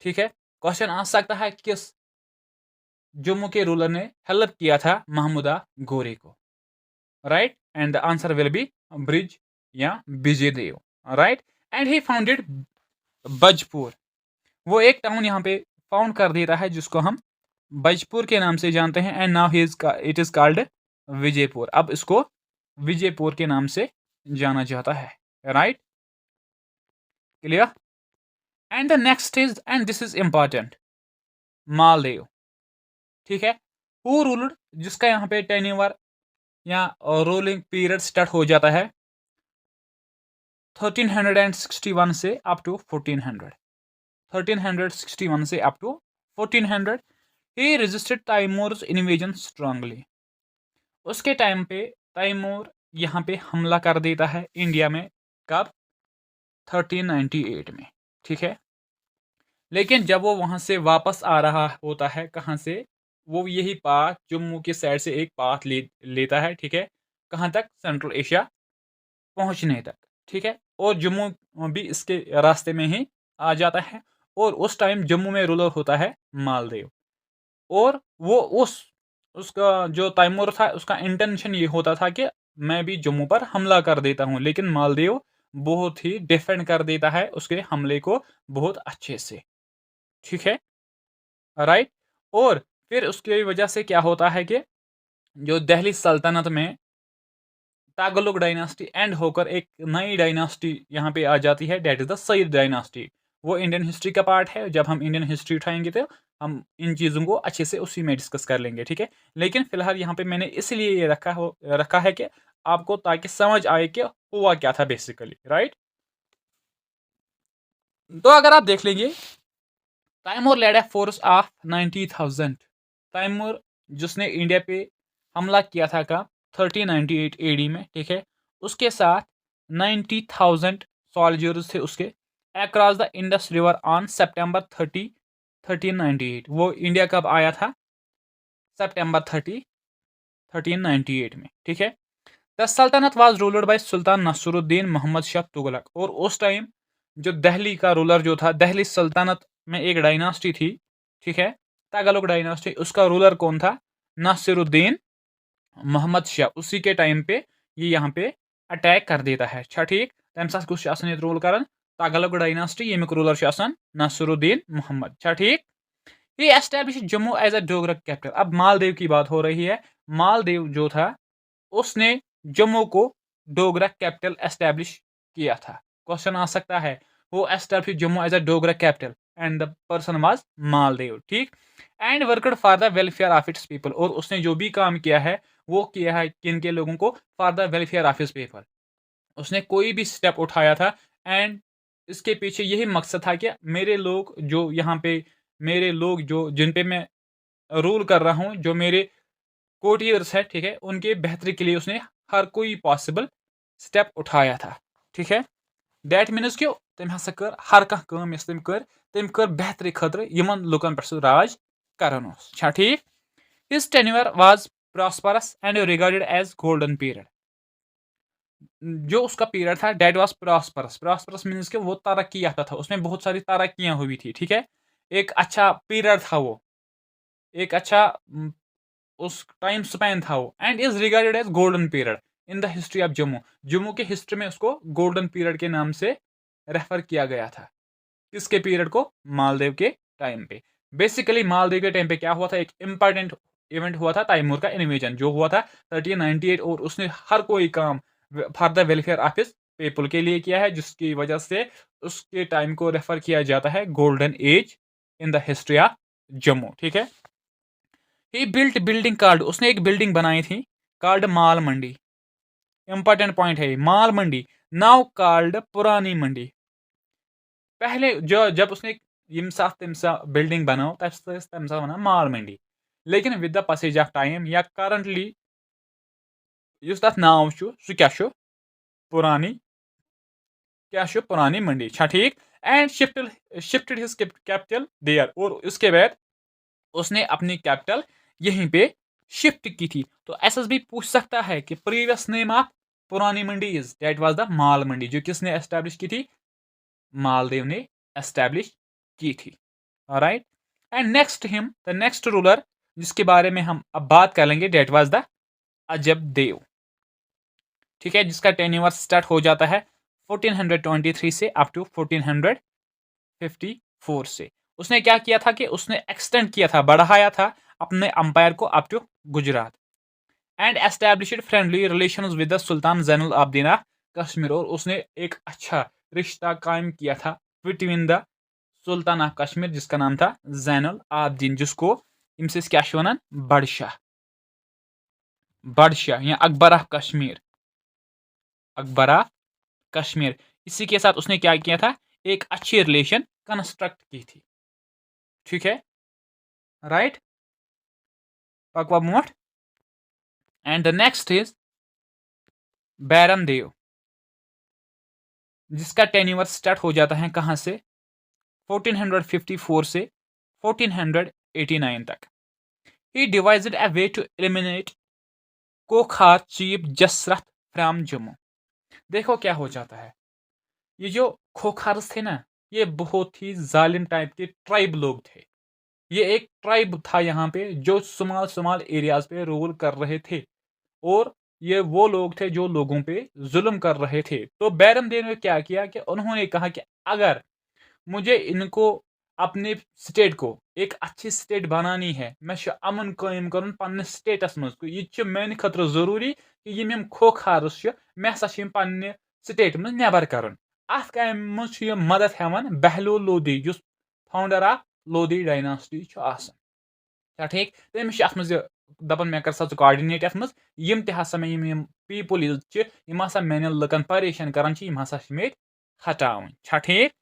ठीक है। क्वेश्चन आ सकता है किस जम्मू के रूलर ने हेल्प किया था महमूदा गोरी को, right, and the answer will be Brij या Vijaydev, right. And he founded Bajpur, वो एक टाउन यहाँ पे फाउंड कर देता है जिसको हम बजपुर के नाम से जानते हैं, and now it is called Vijaypur. अब इसको विजयपुर के नाम से जाना जाता है, right, clear. And the next is, and this is important, Maldev, ठीक है। हु रूल्ड, जिसका यहाँ पे टेन्योर या रूलिंग पीरियड स्टार्ट हो जाता है 1361 से अप टू 1400, 1361 से up to 1400। He resisted Timur's invasion strongly. उसके टाइम पे तैमूर यहाँ पे हमला कर देता है इंडिया में, कब, 1398 में, ठीक है। लेकिन जब वो वहां से वापस आ रहा होता है, कहाँ से, वो यही पाथ जम्मू के साइड से एक पाथ लेता है, ठीक है, कहाँ तक, सेंट्रल एशिया पहुंचने तक, ठीक है। और जम्मू भी इसके रास्ते में ही आ जाता है। और उस टाइम जम्मू में रूलर होता है मालदेव। और वो उसका जो तैमूर था, उसका इंटेंशन ये होता था कि मैं भी जम्मू पर हमला कर देता हूं, लेकिन मालदेव बहुत ही डिफेंड कर देता है उसके हमले को बहुत अच्छे से, ठीक है, राइट। और फिर उसकी वजह से क्या होता है कि जो दिल्ली सल्तनत में तागलुक डायनास्टी एंड होकर एक नई डायनास्टी यहाँ पे आ जाती है, that is the Sayyid dynasty. वो इंडियन हिस्ट्री का पार्ट है, जब हम इंडियन हिस्ट्री उठाएंगे तो हम इन चीज़ों को अच्छे से उसी में डिस्कस कर लेंगे, ठीक है। लेकिन फिलहाल यहाँ पे मैंने इसलिए ये रखा है कि आपको, ताकि समझ आए कि हुआ क्या था बेसिकली, राइट। तो अगर आप देख लेंगे, Taimur led a force of 90,000। Taimur जिसने इंडिया पे हमला किया था का 1398 एडी में, ठीक है, उसके साथ 90,000 सॉल्जर्स थे उसके, across the Indus river on सितंबर 30, 1398। वो इंडिया कब आया था, सितंबर 30, 1398 में, ठीक है। द सल्तनत वाज रूलड बाय सुल्तान नसरुद्दीन मोहम्मद शाह तुगलक। और उस टाइम जो दिल्ली का रूलर जो था, दिल्ली सल्तनत में एक डायनास्टी थी, ठीक है, तागलुक डायनास्टी, उसका रूलर कौन था, नासिरुद्दीन मोहम्मद शाह। उसी के टाइम पे ये यहाँ पे अटैक कर देता है, अच्छा ठीक। तम साथ कुछ रूल कर तागलुक डायनास्टी, यमुक रूलर नासिरुद्दीन मोहम्मद, अच्छा ठीक। He establish Jammu as a Dogra capital. अब मालदेव की बात हो रही है, मालदेव जो था उसने जम्मू को डोगरा कैपिटल एस्टैब्लिश किया था। क्वेश्चन आ सकता है, वो establish Jammu as a Dogra capital and the person was Maldev, ठीक। And worked for the welfare of its people. और उसने जो भी काम किया है वो किया है किन के लोगों को, for the welfare of its people. उसने कोई भी स्टेप उठाया था, एंड इसके पीछे यही मकसद था कि मेरे लोग जो यहाँ पे, मेरे लोग जो जिन पे मैं रूल कर रहा हूँ, जो मेरे कोटियर्स है, ठीक है, उनके बेहतरी के लिए उसने हर कोई पॉसिबल स्टेप उठाया था, ठीक है। दैट मीन्स कि तम हसा कर हर कह काम तम कर बेहतरी खतर यमन लुकन पे राज करन ओस, छा ठीक। His tenure was prosperous and regarded as golden period. जो उसका पीरियड था that was prosperous. Prosperous means कि वो तरक्की याफ्ता था, उसमें बहुत सारी तरक्कियां हुई थी, ठीक है। एक अच्छा पीरियड था वो, एक अच्छा उस टाइम स्पैन था वो, and is regarded as golden period in the history of Jammu. Jammu के हिस्ट्री में उसको गोल्डन पीरियड के नाम से रेफर किया गया था। किसके पीरियड को, मालदेव के टाइम पे। बेसिकली मालदेव के टाइम पे क्या हुआ था, एक इंपॉर्टेंट इवेंट हुआ था तैमूर का इन्वेजन जो हुआ था 1398। और उसने हर कोई काम
for the welfare of his people के लिए किया है, जिसकी वजह से उसके टाइम को रेफर किया जाता है golden age in the history of Jammu. ठीक है। ही बिल्ट बिल्डिंग कॉल्ड, उसने एक बिल्डिंग बनाई थी कॉल्ड माल मंडी। इंपॉर्टेंट पॉइंट है माल मंडी, नाउ कॉल्ड पुरानी मंडी। पहले जो जब उसने बिल्डिंग बनाओ तम वन माल मंडी, लेकिन with the passage of time या करंटली युस तथ नाव सह क्या पुरानी क्या पुरानी मंडी। अच्छा ठीक। And shifted his capital there, और उसके बाद उसने अपनी कैपिटल यहीं पे शिफ्ट की थी। तो एसएसबी पूछ सकता है कि प्रीवियस नेम ऑफ पुरानी मंडी इज, दैट वाज द माल मंडी, जो किसने एस्टैब्लिश की थी, मालदेव ने एस्टैब्लिश की थी। Right. And next him the next ruler जिसके बारे में हम अब बात कर लेंगे, दैट वाज द अजब देव। ठीक है, जिसका टेन्योर स्टार्ट हो जाता है 1423 से अप टू 1454 से। उसने क्या किया था कि उसने एक्सटेंड किया था, बढ़ाया था अपने अंपायर को up to Gujarat, and established friendly relations with the sultan Zainul Abidin of Kashmir, और उसने एक अच्छा रिश्ता कायम किया था between the sultan of Kashmir जिसका नाम था जैनुल आबदीन, जिसको इमसिस क्या वन बादशाह, बादशाह या अकबर ऑफ कश्मीर, अकबर ऑफ कश्मीर। इसी के साथ उसने क्या किया था, एक अच्छी रिलेशन कंस्ट्रक्ट की थी। ठीक है। राइट। पकवा मोट। And the next is Bairam Dev, जिसका टेन्योर स्टार्ट हो जाता है कहां से, 1454 से 1489 तक। He devised a way to eliminate Khokhar chief Jasrat from Jammu. देखो क्या हो जाता है, ये जो खोखार्स थे ना, ये बहुत ही जालिम टाइप के ट्राइब लोग थे। ये एक ट्राइब था यहाँ पे जो स्मॉल स्मॉल एरियाज पे रूल कर रहे थे, और ये वो लोग थे जो लोगों पे जुल्म कर रहे थे। तो बैरम देव ने क्या किया कि उन्होंने कहा कि अगर मुझे इनको अपने स्टेट को एक अच्छी स्टेट बनानी है, मैं अमन कायम कर पन्ने स्टेटस मज, यह मेन खतर जरूरी कि यम खोखारस मे हसा पन्ने स्टेट मज नेबर कर। अत काम मज मदद हेवन बहलोल लोधी, जो फाउंडर ऑफ लोधी डायनास्टी क्या ठीक। तमिस अत मज दपान मे कर सा कोऑर्डिनेट अत मज यम हसा मे यम पीपल हसा मेन लुकन परेशान करान यम हसा मे हटावन। छा ठीक।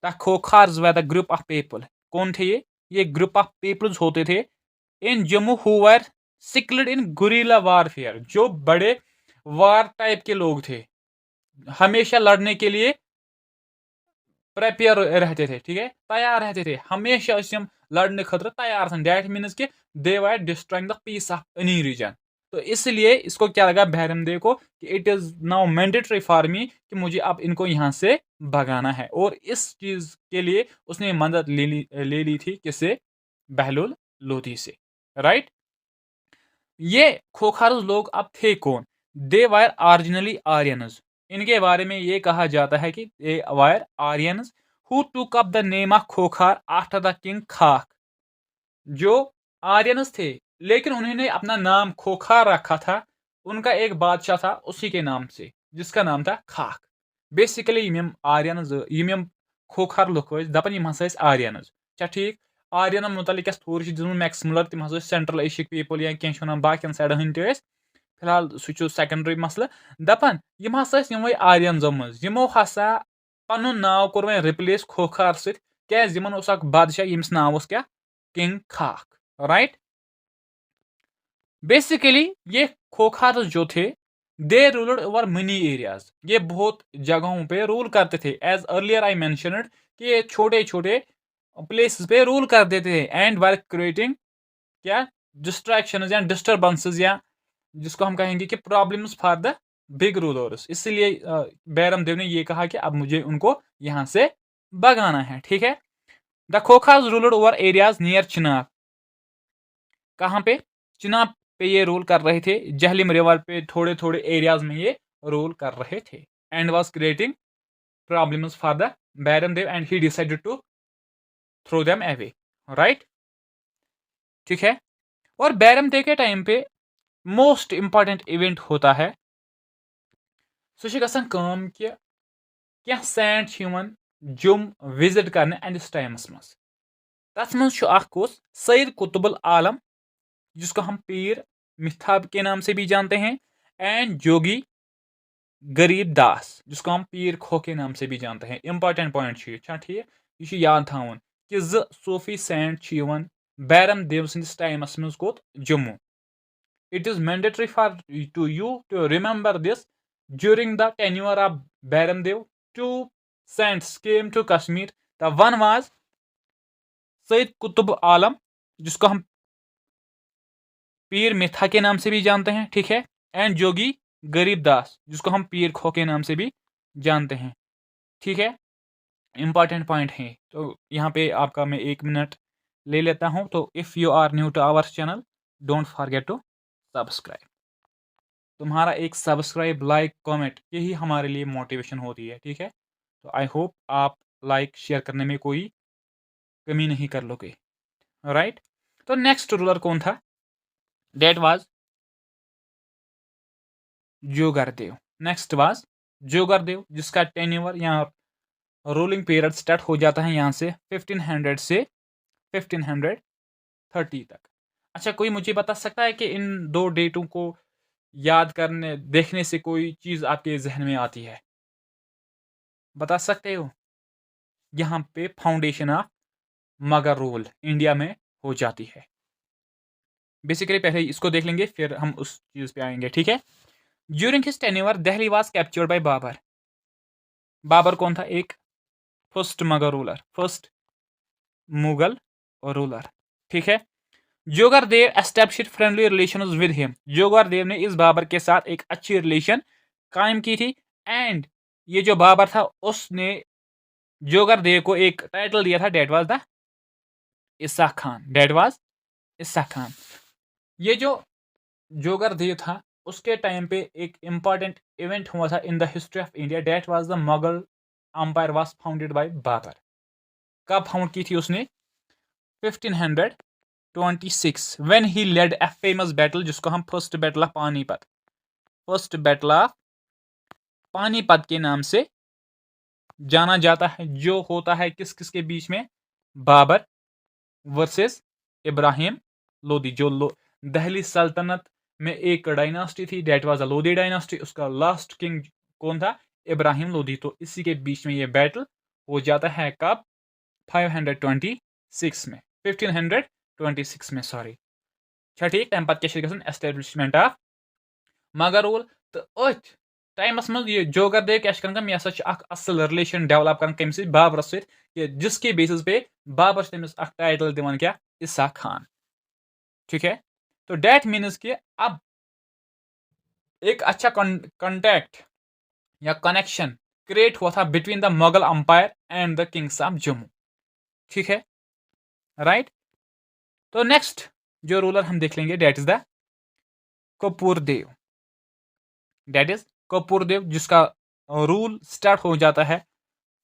The Khokhars were the group of people, कौन थे ये ग्रुप ऑफ पीपल्स होते थे in Jammu who were skilled in guerrilla warfare, जो बड़े वार टाइप के लोग थे, हमेशा लड़ने के लिए प्रेपेयर रहते थे। ठीक है, तैयार रहते थे, हमेशा लड़ने खतर तैयार थे। दैट मीन्स कि they were destroying the peace of any region. तो इसलिए इसको क्या लगा बहरम देव को कि it is now mandatory for me कि मुझे अब इनको यहां से भगाना है, और इस चीज के लिए उसने मदद ले ली थी किससे, बहलोल लोधी से। राइट। ये खोखार लोग अब थे कौन, दे वायर ऑरिजिनली आर्यनस। इनके बारे में ये कहा जाता है कि they were Aryans who took up the name of Khokhar after the king Khak. जो आर्यनस थे, लेकिन उन्होंने अपना नाम खोखार रखा था, उनका एक बादशाह था उसी के नाम से, जिसका नाम था खाक। बेसिकली यम आर्यनस यम खोखार लुक दपन यम हसा आर्यनस। अच्छा ठीक। आर्यन मुतलिक थोड़ी दिस मैक्स मुलर, तम हसा सेंट्रल एशियक पीपल या क्या वन बाकी साइडन हंद फिलहाल सह सेकेंडरी मसल। दपन यम हसा यमो आर्यनजो मज, यमो हसा पन नाव कोर वह रिप्लेस खोखार सत बादशाह यम्स नाव क्या, किंग खाक। राइट। बेसिकली ये खोखार जो थे दे रूल्ड ओवर मनी एरियाज, ये बहुत जगहों पे रूल करते थे। एज अर्लियर आई मेंशनड कि ये छोटे छोटे प्लेसेस पे रूल कर देते थे, एंड वर क्रिएटिंग क्या, डिस्ट्रैक्शंस या डिस्टर्बेंसेस, या जिसको हम कहेंगे कि problems for the big rulers. इसलिए बैरम देव ने ये कहा कि अब मुझे उनको यहां से भगाना है। ठीक है। The Khokhars ruled over areas near Chenab, कहां पे, चिनाब पे ये रूल कर रहे थे, जहलिम रिवर पे थोड़े थोड़े एरियाज में ये रूल कर रहे थे, and was creating problems for the Bairam Dev, and he decided to throw them away. Right. ठीक है। और बैरम देव के टाइम पे मोस्ट इंपॉर्टेंट इवेंट होता है सह गसान काम कि क्या सैंड जुम विजिट करने अनिस टाइमस मज तथ मज सईद कुतुबुल आलम जिसको हम पीर मिथाब के नाम से भी जानते हैं एंड जोगी गरीब दास जिसको हम पीर खो के नाम से भी जानते हैं। इंपॉर्टेंट पॉइंट ठीक यह याद थावन कि सूफी सैंड बैरम देव सिंस टाइमस मज कोत Jammu. It is mandatory for you to remember this. During the tenure of Baramdev, two saints came to Kashmir. The one was Sayyid Qutb Alam, जिसको हम पीर मिथा के नाम से भी जानते हैं, ठीक है, एंड जोगी गरीब दास जिसको हम पीर खो के नाम से भी जानते हैं, ठीक है। इंपॉर्टेंट पॉइंट है, तो यहाँ पे आपका मैं 1 मिनट ले लेता हूँ। तो if you are new to our channel, don't forget to subscribe. तुम्हारा एक सब्सक्राइब, लाइक, कमेंट यही हमारे लिए मोटिवेशन होती है, ठीक है। तो आई होप आप लाइक शेयर करने में कोई कमी नहीं कर लोगे, राइट। तो नेक्स्ट रूलर कौन था? That was Jogardev. Next was Jogardev, जिसका टेन्योर यहाँ रूलिंग पीरियड स्टार्ट हो जाता है यहाँ से 1500 से 1530 तक। अच्छा, कोई मुझे बता सकता है कि इन दो डेटों को याद करने देखने से कोई चीज आपके जहन में आती है? बता सकते हो? यहाँ पे फाउंडेशन ऑफ मगर रूल इंडिया में हो जाती है। बेसिकली पहले इसको देख लेंगे, फिर हम उस चीज पे आएंगे, ठीक है। During his tenure Delhi was captured by Babur. Babur कौन था? एक फर्स्ट मगर रूलर, फर्स्ट मुगल रूलर, ठीक है। Jogardev established friendly relations with him. Jogardev ने इस बाबर के साथ एक अच्छी रिलेशन कायम की थी। एंड ये जो बाबर था उसने जोगरदेव को एक टाइटल दिया था, डेट वाज द इस्सा खान। डेट वाज इस्सा खान। ये जो जोगरदेव था उसके टाइम पे एक इंपॉर्टेंट इवेंट हुआ था in the history of India. That was the Mughal empire was founded by Babur. कब फाउंड की थी उसने? 1526 when he led a famous battle, जिसको हम first battle of Panipat, first battle of Panipat के नाम से जाना जाता है, जो होता है किस किस के बीच में? बाबर वर्सेस इब्राहिम लोदी। जो दहली सल्तनत में एक डायनास्टी थी, that was a Lodi dynasty. उसका लास्ट किंग कौन था? इब्राहिम लोदी। तो इसी के बीच में ये बैटल हो जाता है। कब? 526 में, 1526 में, सॉरी। ठीक, तम पत् एस्टेब्लिशमेंट ऑफ मगर रूल। तो अथ टाइमस मज ये जोगरदेव क्या कर, यह असल रिलेशन डेवलप कर कम सत? बाबरस सत, जिसके बेसिस पे बाबर तमिस टाइटल दिवान क्या? इस्सा खान, ठीक है। तो डेट मीन्स कि अब एक अच्छा कॉन्टैक्ट या कनेक्शन क्रिएट हुआ था between the Mughal umpire and the Kings of Jammu, ठीक है, राइट। तो नेक्स्ट जो रूलर हम देख लेंगे, that is the Kapurdev. That is Kapurdev, जिसका रूल स्टार्ट हो जाता है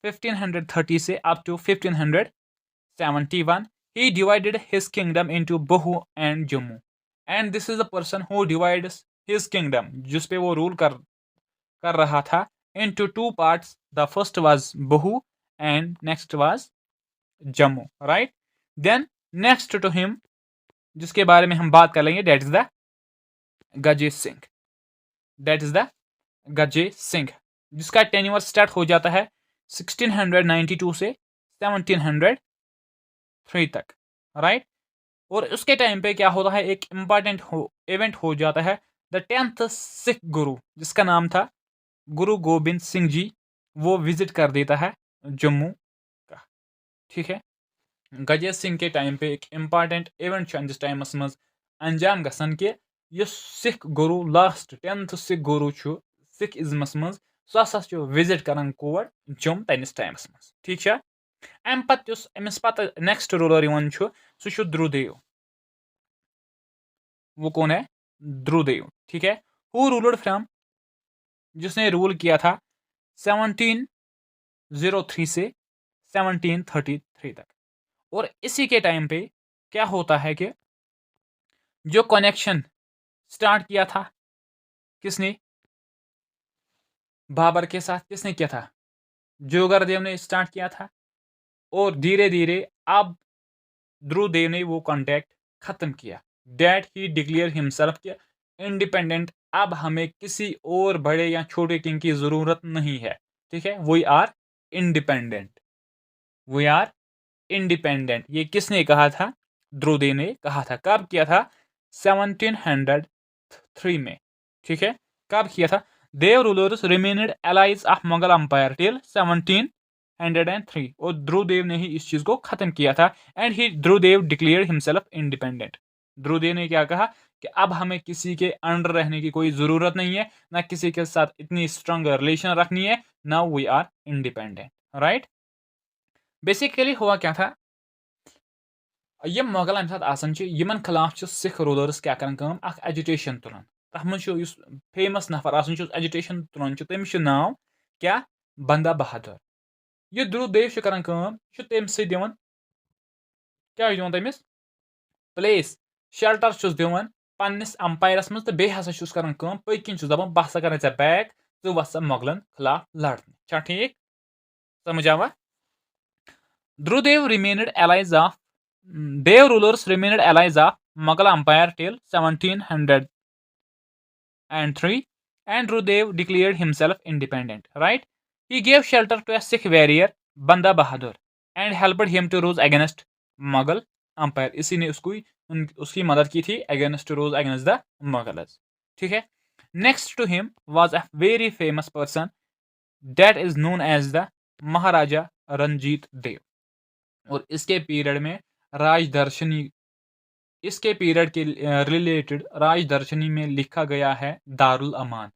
1530 से up to 1571। He divided his kingdom into Bahu and Jammu. And this is the person who divides his kingdom, जिस पे वो रूल कर रहा था, into two parts. The first was Bahu and next was Jammu, right? Then next to him, जिसके बारे में हम बात कर लेंगे, that is the Gajesh Singh. That is the Gajesh Singh, जिसका टेन्योर स्टार्ट हो जाता है 1692 से 1703 तक, राइट। और उसके टाइम पे क्या होता है? एक इंपॉर्टेंट इवेंट हो जाता है, द 10th सिख गुरु, जिसका नाम था गुरु गोबिंद सिंह जी, वो विजिट कर देता है जम्मू का, ठीक है। गजेश सिंह के टाइम पे एक इंपॉर्टेंट इवेंट टाइमस मज अंजाम गसन कि सिख गुरु, लास्ट 10th सिख गुरु सिख इजमस मज, सह विजिट करान कोर जम तनिस टाइमस मज, ठीक है। अम पत अमिस पत नेक्स्ट रूलर सह ध्रुदेव। वो कौन है? ध्रुदेव, ठीक है। हु रूल्ड फ्रॉम, जिसने रूल किया था 1703 से 1733 तक। और इसी के टाइम पे क्या होता है कि जो कनेक्शन स्टार्ट किया था किसने? बाबर के साथ किसने किया था? जोगरदेव ने स्टार्ट किया था। और धीरे धीरे अब ध्रुवदेव ने वो कॉन्टैक्ट खत्म किया। डैट ही डिक्लेयर हिमसेल्फ किया इंडिपेंडेंट। अब हमें किसी और बड़े या छोटे किंग की जरूरत नहीं है। ठीक है, we are independent. We are independent. ये किसने कहा था? ध्रुवदेव ने कहा था। कब किया था? 1703 में। ठीक है, कब किया था? Dev rulers remained allies of Mughal empire till 1703। और ध्रुवदेव ने ही इस चीज को खत्म किया था। And he Dhruvdev declare himself independent. Dhruvdev ने क्या कहा कि अब हमें किसी के अंडर रहने की कोई जरूरत नहीं है, ना किसी के साथ इतनी स्ट्रांग रिलेशन रखनी है। Now we are independent. Right. Basically हुआ क्या था? यम मुगल अमि साथ आसान यमन खिलाफ सिख रूलर्स क्या कर एजुटेशन तुलान। तथ मज फेमस नफर एजुटेशन तुलान तमिस नाव क्या? बंदा बहादुर। यह ध्रुवदेव कर तमिस दिवन क्या दिवन तमिस? प्लेस, शेल्टर दिवन पन्निस अंपायरस मज। तो बे हसा कर पकिन दपान बह सा कर बैक तो वसा मुगलन खिलाफ लड़ने। छा ठीक? समझ आवा? Dhruvdev रिमेनेड allies of Dev rulers remained allies of Mughal Empire till 1703, and Dhrudev declared himself independent. Right? He gave shelter to a Sikh warrior Banda Bahadur and helped him to rise against Mughal Empire. इसी ने उसकी मदद की थी against to rise against the Mughals. ठीक है? Next to him was a very famous person that is known as the Maharaja Ranjit Dev. और इसके पीरियड में राजदर्शनी इसके पीरियड के रिलेटेड राजदर्शनी में लिखा गया है दारुल अमान।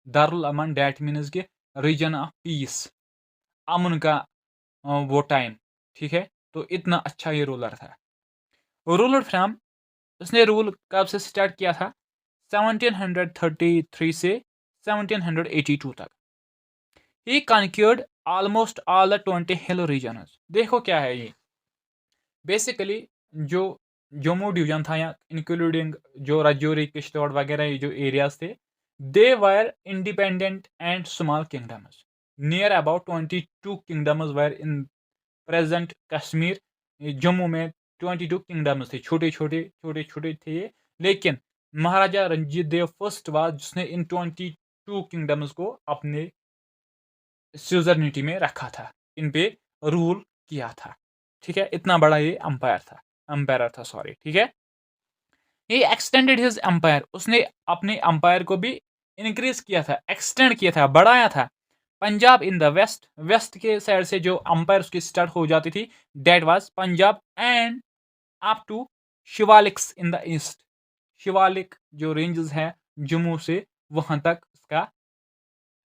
दारुल अमान डैट मीन्स के रीजन ऑफ पीस, अमन का वो टाइम। ठीक है, तो इतना अच्छा ये रूलर था। रूलर फ्रॉम उसने रूल कब से स्टार्ट किया था? 1733 से 1782 तक। He conquered almost all the 20 hill regions. देखो क्या है ये, बेसिकली जो जम्मू डिवीजन था या इंक्लूडिंग जो राजौरी किश्तवाड़ वगैरह जो एरियाज थे, they were independent and small kingdoms. Near about 22 kingdoms were in present Kashmir. Jammu में 22 किंगडम्स थे, छोटे छोटे छोटे छोटे थे। लेकिन महाराजा रंजीत देव फर्स्ट वाज जिसने इन 22 किंगडम्स को अपने स्यूजरनिटी में रखा था, इन पे रूल किया था। ठीक है, इतना बड़ा ये अंपायर था सॉरी। ठीक है, ये एक्सटेंडेड हिज अंपायर। उसने अपने अंपायर को भी इंक्रीज किया था, एक्सटेंड किया था, बढ़ाया था। Punjab in the west, west के साइड से जो अंपायर उसकी स्टार्ट हो जाती थी that was Punjab, and up to Shivaliks in the east. Shivalik जो रेंजेस है जम्मू से वहां तक उसका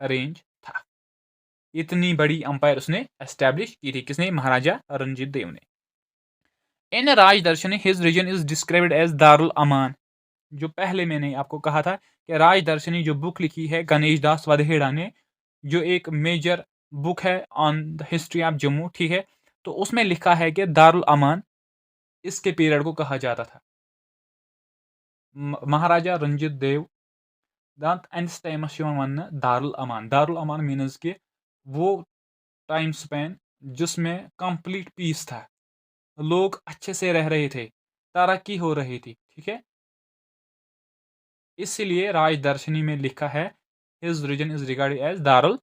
रेंज था। इतनी बड़ी अंपायर उसने एस्टैब्लिश की थी। किसने? महाराजा रंजीत देव ने। In Rajdarshani his region is described as Darul Aman. जो पहले मैंने आपको कहा था कि राजदर्शनी जो बुक लिखी है गणेश दास वधेड़ा ने, जो एक मेजर बुक है on the history of Jammu. ठीक है, तो उसमें लिखा है कि दारुल अमान इसके पीरियड को कहा जाता था। महाराजा रंजीत देव टाइम दारुल अमान। दारुल अमान मीन्स के वो टाइम स्पैन जिसमें कंप्लीट पीस था, लोग अच्छे से रह रहे थे, तरक्की हो रही थी। ठीक है, इसलिए राजदर्शनी में लिखा है his region is regarded as Darul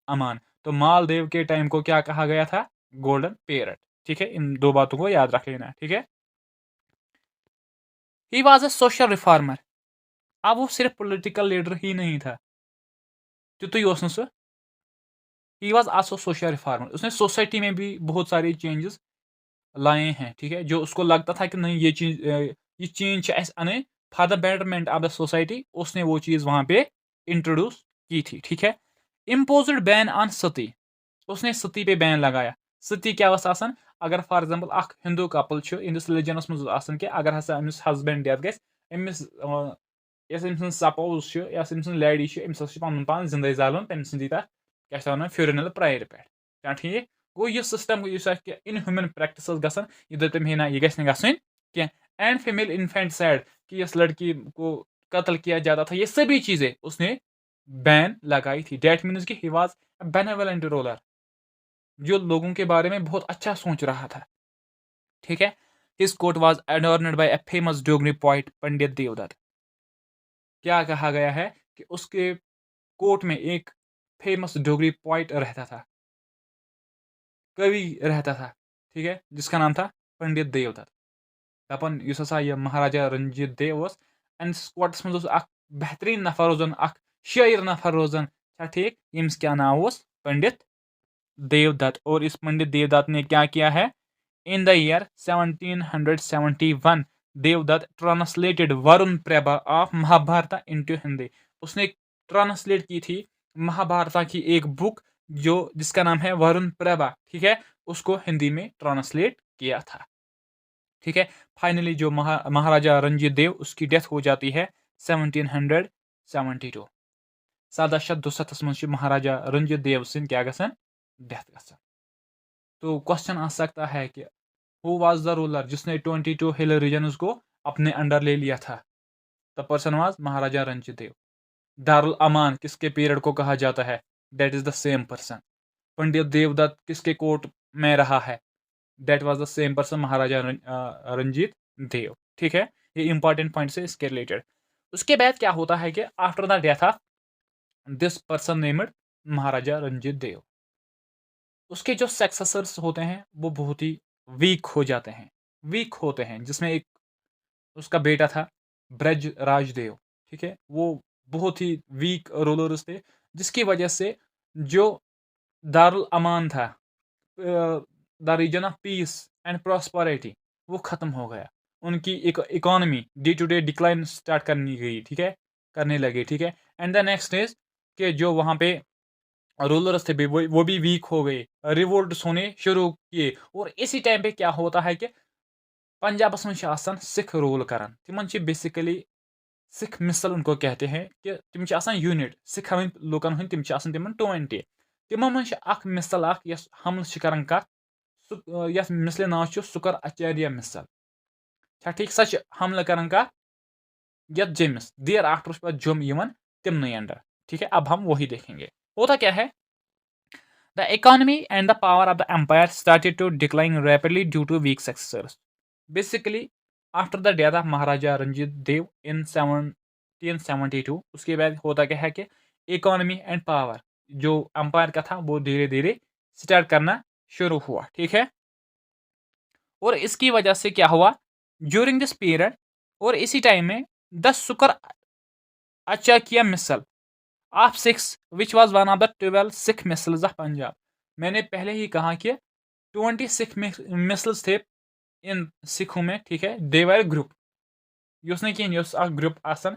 Aman. तो मालदेव के टाइम को क्या कहा गया था? Golden period. ठीक है, इन दो बातों को याद रख लेना। ठीक है, he was a social reformer. अब वो सिर्फ पॉलिटिकल लीडर ही नहीं था, so he was also social reformer. उसने सोसाइटी में भी बहुत सारे चेंजेस लाए हैं। ठीक है, जो उसको लगता था कि नहीं ये चेंज अने for the betterment of the society, उसने वो चीज़ वहां पे इंट्रोड्यूस की थी। ठीक है, इम्पोज्ड बैन ऑन सती। उसने सती पे बैन लगाया। सती क्या आसान? अगर फॉर एग्जांपल अख हिंदू कपल इंदिस रिलीजनस मज आसान कि अगर हसा अमिस हस्बैंड डेथ गस, Amish yes Amish suppose yes Amish lady Amish पन पान जिंदे जालन तम सिंदी तथ क्या फ्यूरनल प्रायर पे। क्या ठीक गो यह सिस्टम इनह्यूमन प्रैक्टिस गसन, यह दम है ना यह गस क्या। एंड फीमेल इन्फेंटिसाइड कि इस लड़की को कत्ल किया जाता था, ये सभी चीज़ें उसने बैन लगाई थी। डेट मीन्स कि he was a benevolent ruler, जो लोगों के बारे में बहुत अच्छा सोच रहा था। ठीक है। His court was adorned by a famous Dogri poet Pandit Devdatt. क्या कहा गया है कि उसके कोर्ट में एक फेमस डोगरी पोइट रहता था, कवि रहता था, ठीक है, जिसका नाम था पंडित देवदत्त। दपन युस हसा यह महाराजा रंजीत देव ओस, अनस कोर्टस मज ओस अख बेहतरीन नफर रोजन, अख शायर नफर रोजन, छा ठीक, यम्स क्या नाम ओस पंडित देवदत्त। और इस पंडित देवदत्त ने क्या किया है? In the year 1771 Devdatt translated Varun Prabha of Mahabharat into Hindi. उसने ट्रांसलेट की थी महाभारत की एक बुक, जो जिसका नाम है वरुण प्रभा, ठीक है, उसको हिंदी में ट्रांसलेट किया था। ठीक है। फाइनली जो महाराजा रंजीत देव, उसकी डेथ हो जाती है 1772। 1767 मज महाराजा रंजीत देव सिंह क्या गसन डेथ गसन। तो क्वेश्चन आ सकता है कि हु वाज द रूलर जिसने 22 हिल रीजन्स को अपने अंडर ले लिया था? The person was Maharaja Ranjit Dev. Darul Aman किसके पीरियड को कहा जाता है? That is the same person. Pandit Devdatt किसके कोर्ट में रहा है? That was the same person, Maharaja Ranjit Dev. ठीक है, ये इंपॉर्टेंट पॉइंट से इसके रिलेटेड। उसके बाद क्या होता है कि after the death of this person named Maharaja Ranjit Dev, उसके जो सक्सेसर्स होते हैं वो बहुत ही वीक हो जाते हैं, वीक होते हैं, जिसमें एक उसका बेटा था ब्रज राजदेव। ठीक है, वो बहुत ही वीक रूलर्स थे, जिसकी वजह से जो दारुल अमान था, the region of peace and prosperity, वो खत्म हो गया। उनकी एक economy day to day decline start करनी गई, ठीक है, करने लगे। ठीक है। एंड द नेक्स्ट इज कि जो वहाँ पे रूलर्स थे भी वो भी वीक हो गए, रिवोल्ट होने शुरू किए। और इसी टाइम पे क्या होता है कि पंजाबस में सिख रूल करान, तिमन बेसिकली सिख मिसल उनको कहते हैं कि तिम यूनिट सिख लूकन हूं, तिम तिमन 20 तिमो मन मिसल यस हमल करान कत, यस मिसले नाव सुकर आचार्य मिसल, छा ठीक, सच हमला करान कत यत जमिस देर आफ्टर जम यमन तिमन अंडर। ठीक है, अब हम वही देखेंगे होता क्या है। The economy and the power of the empire started to decline rapidly due to weak successors. Basically, after the death of Maharaja Ranjit Dev in 1772, उसके बाद होता क्या है कि इकोनॉमी एंड पावर जो अंपायर का था वो धीरे धीरे स्टार्ट करना शुरू हुआ। ठीक है, और इसकी वजह से क्या हुआ ड्यूरिंग दिस पीरियड, और इसी टाइम में the Sukerchakia misl of Sikhs which was one of the 12 Sikh misls of Punjab. मैंने पहले ही कहा कि 20 सिख मिसल्स थे इन सिखों में। ठीक है, दे वर ग्रुप, युस नहीं कहीं युस अ ग्रुप आसन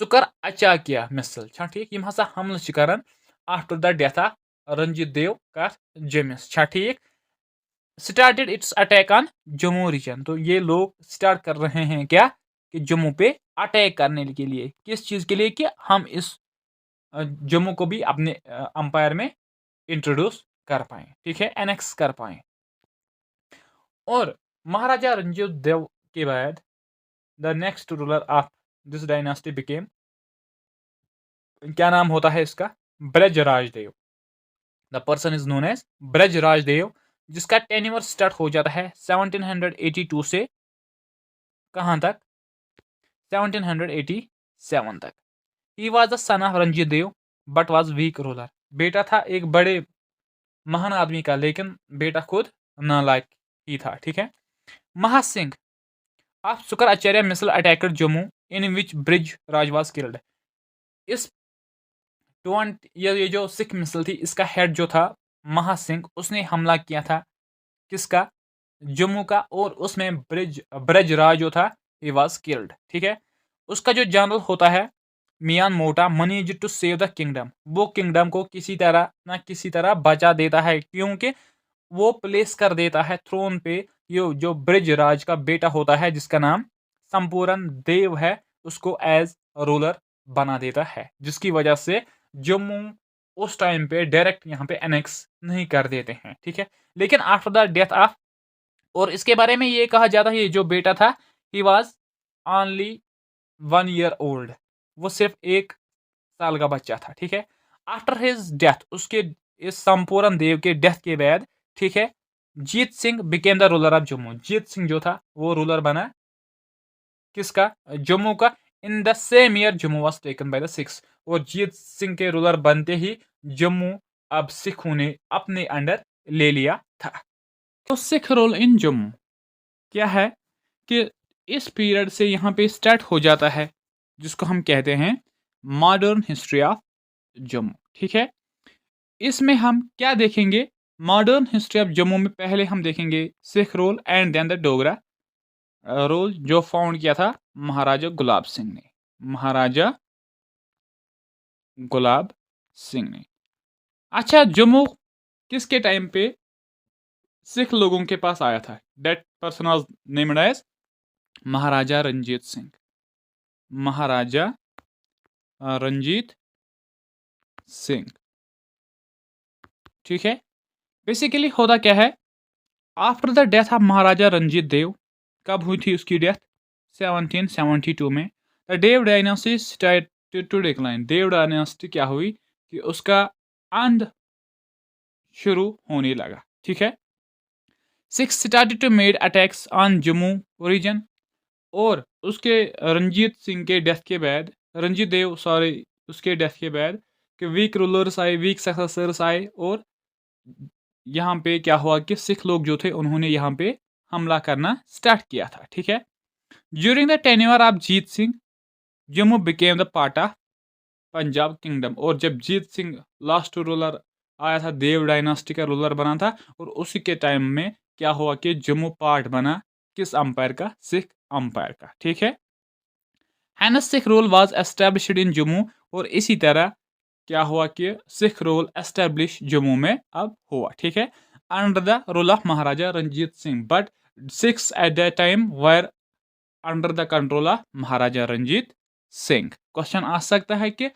सुकर अचाकिया मिसल, छा ठीक, यम हसा हमल छ करन after the death of Ranjit Dev कथ जमिस, छा ठीक। Started its attack on Jammu region, तो ये लोग स्टार्ट कर रहे हैं क्या कि जम्मू पे अटैक करने के लिए, किस चीज के लिए कि हम इस जम्मू को भी अपने अंपायर में इंट्रोड्यूस कर पाए, ठीक है, एनेक्स कर पाए। और महाराजा रंजीत देव के बाद the next ruler of this dynasty became, क्या नाम होता है इसका, Braj Rajdev. The person is known as Braj Rajdev, जिसका टेन्योर स्टार्ट हो जाता है 1782 से कहां तक, 1787 तक। He was the son of Ranjit Dev but was weak ruler. बेटा था एक बड़े महान आदमी का, लेकिन बेटा खुद नालायक ही था। ठीक है। Mahasingh of Sukerchakia misl attacked Jammu in which Brij Raj was killed. इस 20 ये जो सिख मिसल थी, इसका हेड जो था महासिंह, उसने हमला किया था किसका, जम्मू का, और उसमें ब्रज राज जो था ही वॉज किल्ड। ठीक है। उसका जो जनरल होता है Mian Mota manage to save the kingdom, वो किंगडम को किसी तरह ना किसी तरह बचा देता है, क्योंकि वो प्लेस कर देता है थ्रोन पे ये जो ब्रिज राज का बेटा होता है, जिसका नाम संपूर्ण देव है, उसको एज रूलर बना देता है, जिसकी वजह से जम्मू उस टाइम पे डायरेक्ट यहाँ पे एनेक्स नहीं कर देते हैं। ठीक है। लेकिन आफ्टर द डेथ ऑफ और इसके बारे में ये कहा जाता है ये जो बेटा था he was only 1 year old, वो सिर्फ 1 साल का बच्चा था। ठीक है, आफ्टर हिज डेथ, उसके इस संपूर्ण देव के डेथ के बाद, ठीक है, Jit Singh became the ruler of Jammu. Jit Singh जो था वो रूलर बना किसका, जम्मू का। In the same year Jammu was taken by the Sikhs, और जीत सिंह के रूलर बनते ही जम्मू अब सिखों ने अपने अंडर ले लिया था। तो सिख रूल इन जम्मू क्या है कि इस पीरियड से यहाँ पे स्टार्ट हो जाता है जिसको हम कहते हैं मॉडर्न हिस्ट्री ऑफ जम्मू। ठीक है, इसमें हम क्या देखेंगे, मॉडर्न हिस्ट्री ऑफ जम्मू में पहले हम देखेंगे Sikh rule and then the Dogra rule जो फाउंड किया था महाराजा गुलाब सिंह ने। महाराजा गुलाब सिंह ने। अच्छा, जम्मू किसके टाइम पे सिख लोगों के पास आया था? That person was named as Maharaja Ranjit Singh. Maharaja Ranjit Singh. ठीक है, बेसिकली होता क्या है, after the death of Maharaja Ranjit Dev, कब हुई थी उसकी डेथ? 1772 में। The Dev dynasty started to decline. Dev dynasty क्या हुई कि उसका अंत शुरू होने लगा। ठीक है, Sikhs started to made attacks on Jammu region, और उसके रंजीत सिंह के डेथ के बाद, रंजीत देव सॉरी, उसके डेथ के बाद कि वीक रूलर्स आए, वीक सक्सेसर्स आए, और यहाँ पे क्या हुआ कि सिख लोग जो थे उन्होंने यहाँ पे हमला करना स्टार्ट किया था। ठीक है, during the tenure of Jeet Singh Jammu became the part of Punjab kingdom. और जब जीत सिंह लास्ट रूलर आया था, देव डायनास्टी का रूलर बना था, और उसी के टाइम में क्या हुआ कि जम्मू पार्ट बना किस अंपायर का? सिख अंपायर का। ठीक है, hence Sikh rule was established in Jammu, और इसी तरह क्या हुआ कि सिख रूल एस्टेब्लिश जम्मू में अब हुआ। ठीक है, under the rule of Maharaja Ranjit Singh, but Sikhs at that time were under the control of Maharaja Ranjit Singh. Question आ सकता है कि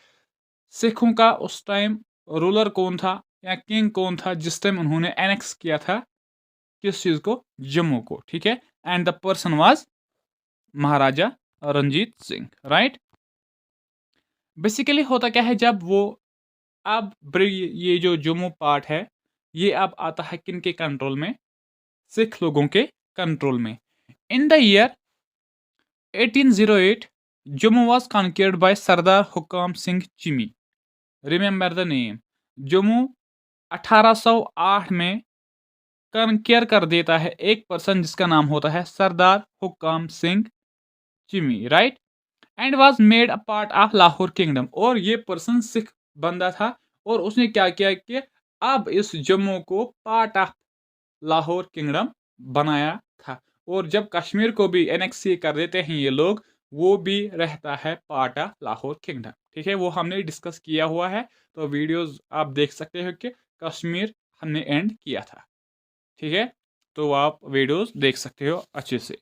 सिखों का उस टाइम रूलर कौन था या किंग कौन था जिस टाइम उन्होंने एनेक्स किया था किस चीज को? जम्मू को। ठीक है, and the person was Maharaja Ranjit Singh, right. Basically होता क्या है, जब वो अब ये जो जम्मू पार्ट है ये अब आता है किन के कंट्रोल में? सिख लोगों के कंट्रोल में। In the year 1808 Jammu was conquered by Sardar Hukam Singh Chimi. Remember the name. Jammu 1808 में कॉन्क्वर कर देता है एक पर्सन जिसका नाम होता है Sardar Hukam Singh Chimi, right, and was made a part of Lahore kingdom. और ये पर्सन सिख बंदा था, और उसने क्या किया कि अब इस जम्मू को पार्ट ऑफ लाहौर किंगडम बनाया था। और जब कश्मीर को भी एनेक्स कर देते हैं ये लोग, वो भी रहता है पार्ट ऑफ लाहौर किंगडम। ठीक है, वो हमने डिस्कस किया हुआ है, तो वीडियोस आप देख सकते हो कि कश्मीर हमने एंड किया था। ठीक है, तो आप वीडियोस देख सकते हो अच्छे से।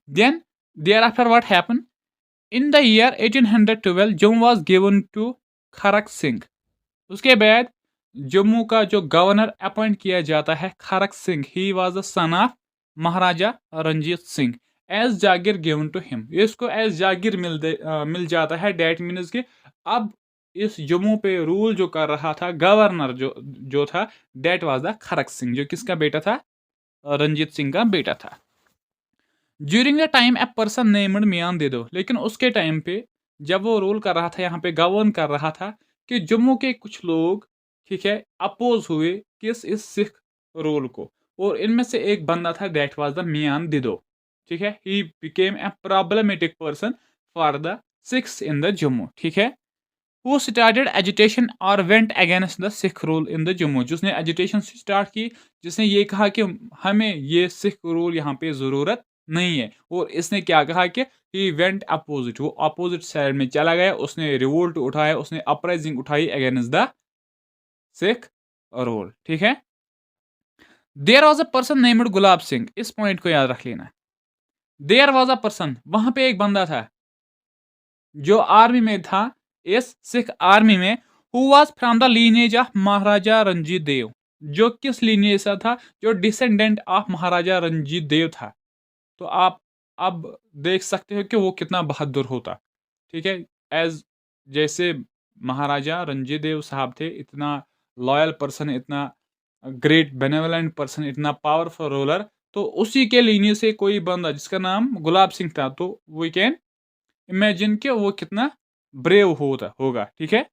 Then there after what happen in the year 1812 Jammu was given to Kharak Singh. उसके बाद जम्मू का जो गवर्नर अपॉइंट किया जाता है Kharak Singh, he was the son of Maharaja Ranjit Singh, as jagir given to him. इसको एज जागीर मिल जाता है। डेट मीन्स कि अब इस जम्मू पे रूल जो कर रहा था गवर्नर जो था, that was the Kharak Singh, जो किसका बेटा था? रंजीत सिंह का बेटा था। During the time a person named Mian Dido. लेकिन उसके टाइम पे जब वो रूल कर रहा था, यहाँ पे गवर्न कर रहा था, कि जम्मू के कुछ लोग, ठीक है, अपोज हुए किस? इस सिख रूल को, और इनमें से एक बंदा था, दैट वाज द मियान दिदो। ठीक है, he became a problematic person for the Sikhs in the Jammu. ठीक है, हु स्टार्टेड एजुटेशन और went against the Sikh rule in the Jammu, जिसने एजुटेशन स्टार्ट की, जिसने ये कहा कि हमें ये सिख रूल यहाँ पे ज़रूरत नहीं है। और इसने क्या कहा कि ही वेंट अपोजिट, वो अपोजिट साइड में चला गया, उसने रिवोल्ट उठाया, उसने अपराइजिंग उठाई अगेंस्ट द सिख रूल। ठीक है, there was a person named Gulab Singh. इस पॉइंट को याद रख लेना। देयर वॉज अ पर्सन, वहां पे एक बंदा था जो आर्मी में था, इस सिख आर्मी में, who was from the lineage of Maharaja Ranjit Dev, जो किस लीनियज से था, जो डिसेंडेंट ऑफ महाराजा रंजीत देव था। तो आप अब देख सकते हो कि वो कितना बहादुर होता, ठीक है। एज जैसे महाराजा रंजीत देव साहब थे, इतना लॉयल पर्सन, इतना ग्रेट बेनेवलेंट पर्सन, इतना पावरफुल रूलर, तो उसी के लीनियज से कोई बंदा जिसका नाम गुलाब सिंह था, तो वी कैन इमेजिन कि वो कितना ब्रेव होगा, ठीक है।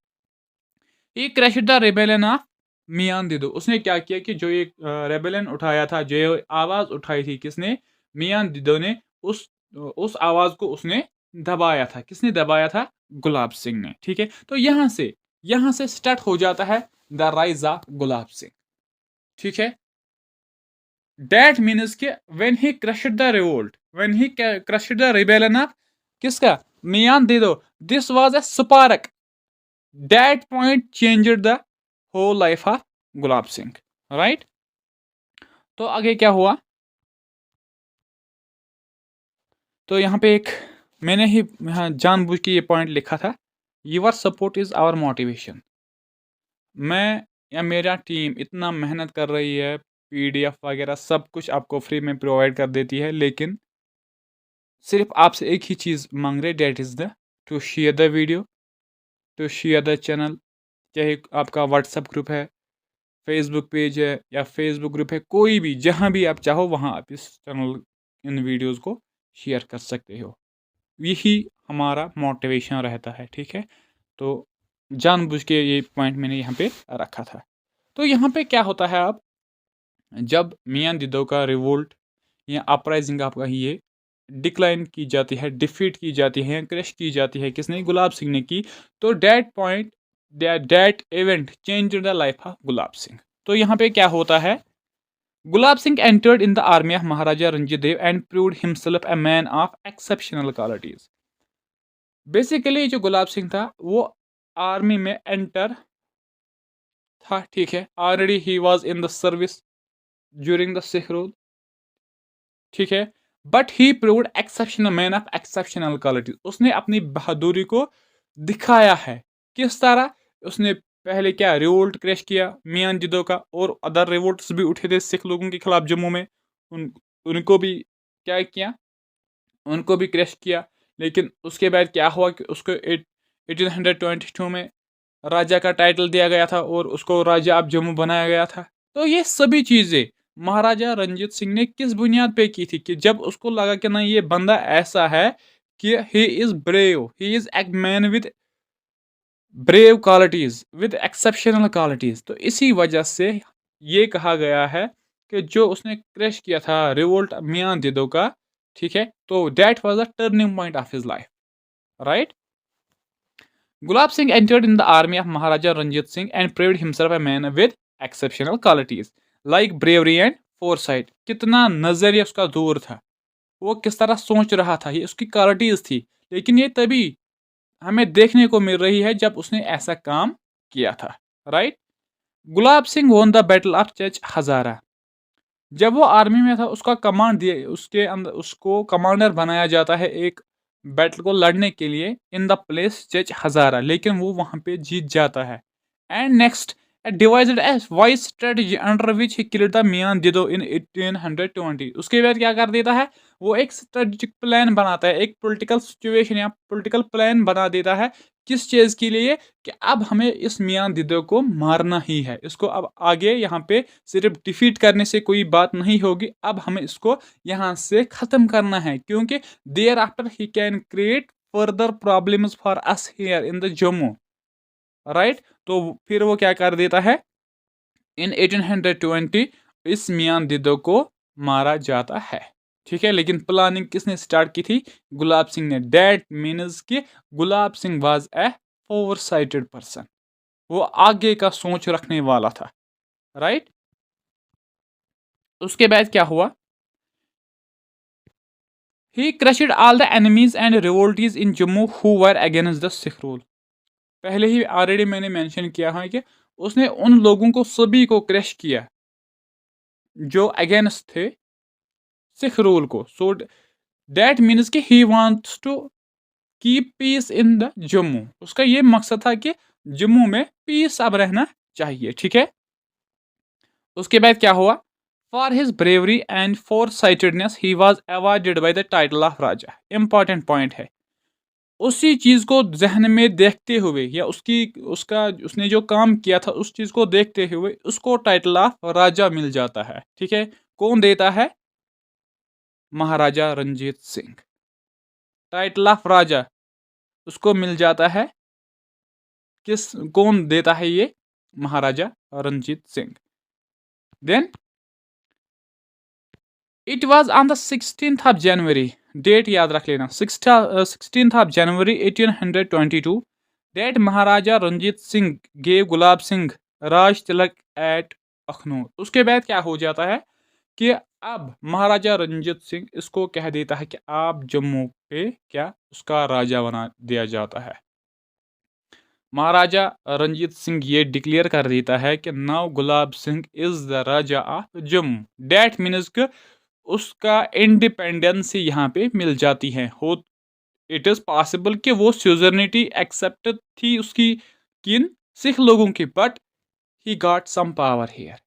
ये क्रैश द रेबेलियन ऑफ मियां दिदो। उसने क्या किया कि जो ये रेबेलियन उठाया था, जो आवाज उठाई थी, किसने? मियां दिदो ने। उस आवाज को उसने दबाया था। किसने दबाया था? गुलाब सिंह ने, ठीक है। तो यहां से स्टार्ट हो जाता है the rise of Gulab Singh, ठीक है। दैट मीन्स के when he crushed the revolt, when he crushed the rebellion of किसका? Mian Dido. This was a spark that point changed the whole life of Gulab Singh, right. तो आगे क्या हुआ? तो यहाँ पे एक मैंने ही यहाँ जानबूझ के ये पॉइंट लिखा था, your support is our motivation. मैं या मेरा टीम इतना मेहनत कर रही है, पीडीएफ वगैरह सब कुछ आपको फ्री में प्रोवाइड कर देती है, लेकिन सिर्फ आपसे एक ही चीज़ मांग रहे, that is the to share the video, to share the channel. चाहे आपका व्हाट्सएप ग्रुप है, फेसबुक पेज है या फेसबुक ग्रुप है, कोई भी, जहाँ भी आप चाहो वहाँ आप इस चैनल, इन वीडियोस को शेयर कर सकते हो। यही हमारा मोटिवेशन रहता है, ठीक है। तो जानबूझ के ये पॉइंट मैंने यहाँ पे रखा था। तो यहाँ पे क्या होता है, आप जब मियां दिदो का रिवोल्ट या अपराइजिंग आपका ये डिक्लाइन की जाती है, डिफीट की जाती है, क्रश की जाती है, किसने? गुलाब सिंह ने की। तो that point, that event change the life of Gulab Singh. तो यहाँ पे क्या होता है, Gulab Singh entered in the army of Maharaja Ranjit Dev and proved himself a man of exceptional qualities. Basically जो गुलाब सिंह था वो आर्मी में एंटर था, ठीक है। Already he was in the service during the Sikh rule, ठीक है। But he proved exceptional man of exceptional qualities. उसने अपनी बहादुरी को दिखाया है। किस तरह? उसने पहले क्या रिवोल्ट क्रैश किया मियां जिदो का, और अदर रिवोल्ट्स भी उठे थे सिख लोगों के खिलाफ जम्मू में, उनको भी क्या किया, उनको भी क्रैश किया। लेकिन उसके बाद क्या हुआ कि उसको 1822 में राजा का टाइटल दिया गया था और उसको राजा ऑफ जम्मू बनाया गया था। तो ये सभी चीज़ें महाराजा रंजीत सिंह ने किस बुनियाद पे की थी? कि जब उसको लगा कि नहीं, ये बंदा ऐसा है कि he is brave, he is a man with brave qualities, with exceptional qualities. तो इसी वजह से ये कहा गया है कि जो उसने क्रैश किया था रिवोल्ट मियां जिदो का, ठीक है, तो that was the turning point of his life, right. Gulab Singh entered in the army of Maharaja Ranjit Singh and proved himself a man with exceptional qualities like bravery and foresight. कितना नजरिया उसका दूर था, वो किस तरह सोच रहा था, ये उसकी क्वालिटीज थी। लेकिन ये तभी हमें देखने को मिल रही है जब उसने ऐसा काम किया था, right. Gulab Singh won the battle of चच हजारा। जब वो आर्मी में था, उसका कमांड दिए, उसके अंदर उसको कमांडर बनाया जाता है एक बैटल को लड़ने के लिए इन द प्लेस चच हजारा, लेकिन वो वहां पे जीत जाता है। And next devised as wise strategy under which he killed the Mian Dido in 1820। उसके बाद क्या कर देता है, वो एक स्ट्रेटेजिक प्लान बनाता है, एक पॉलिटिकल सिचुएशन या पॉलिटिकल प्लान बना देता है। किस चीज़ के लिए? कि अब हमें इस मियां दिदो को मारना ही है, इसको अब आगे यहाँ पे सिर्फ डिफीट करने से कोई बात नहीं होगी, अब हमें इसको यहाँ से ख़त्म करना है, क्योंकि there after he can create further problems for us here in the Jammu, right. तो फिर वो क्या कर देता है, इन 1820 इस मियां दिदो को मारा जाता है, ठीक है। लेकिन प्लानिंग किसने स्टार्ट की थी? गुलाब सिंह ने। डेट मीन्स कि Gulab Singh was a foresighted person, वो आगे का सोच रखने वाला था, राइट। उसके बाद क्या हुआ, he crushed all the enemies and revolters in Jammu who were against the Sikh rule. पहले ही ऑलरेडी मैंने मेंशन किया है कि उसने उन लोगों को सभी को क्रश किया जो अगेंस्ट थे सिख रूल को। सो दैट मीन्स कि he wants to keep peace in the Jammu. उसका ये मकसद था कि जम्मू में पीस अब रहना चाहिए, ठीक है। उसके बाद क्या हुआ, for his bravery and four sightedness he was awarded by the title of Raja. Important point है, उसी चीज को जहन में देखते हुए या उसने जो काम किया था उस चीज को देखते हुए उसको टाइटल ऑफ राजा मिल जाता है। ठीक है, कौन देता है, महाराजा रंजीत सिंह। टाइटल ऑफ राजा उसको मिल जाता है, कौन देता है ये, Maharaja Ranjit Singh. Then it was on the 16th of January, date याद रख लेना, 16th of January 1822 that Maharaja Ranjit Singh gave Gulab Singh Raj Tilak at Akhnoor. उसके बाद क्या हो जाता है कि अब महाराजा रंजीत सिंह इसको कह देता है कि आप जम्मू पे क्या उसका राजा बना दिया जाता है। महाराजा रंजीत सिंह ये डिक्लेयर कर देता है कि now Gulab Singh is the Raja of Jammu. Date means कि उसका इंडिपेंडेंस यहाँ पे मिल जाती है। हो इट इज़ पॉसिबल कि वो स्यूजर्निटी एक्सेप्ट थी उसकी किन सिख लोगों की, but he got some power here.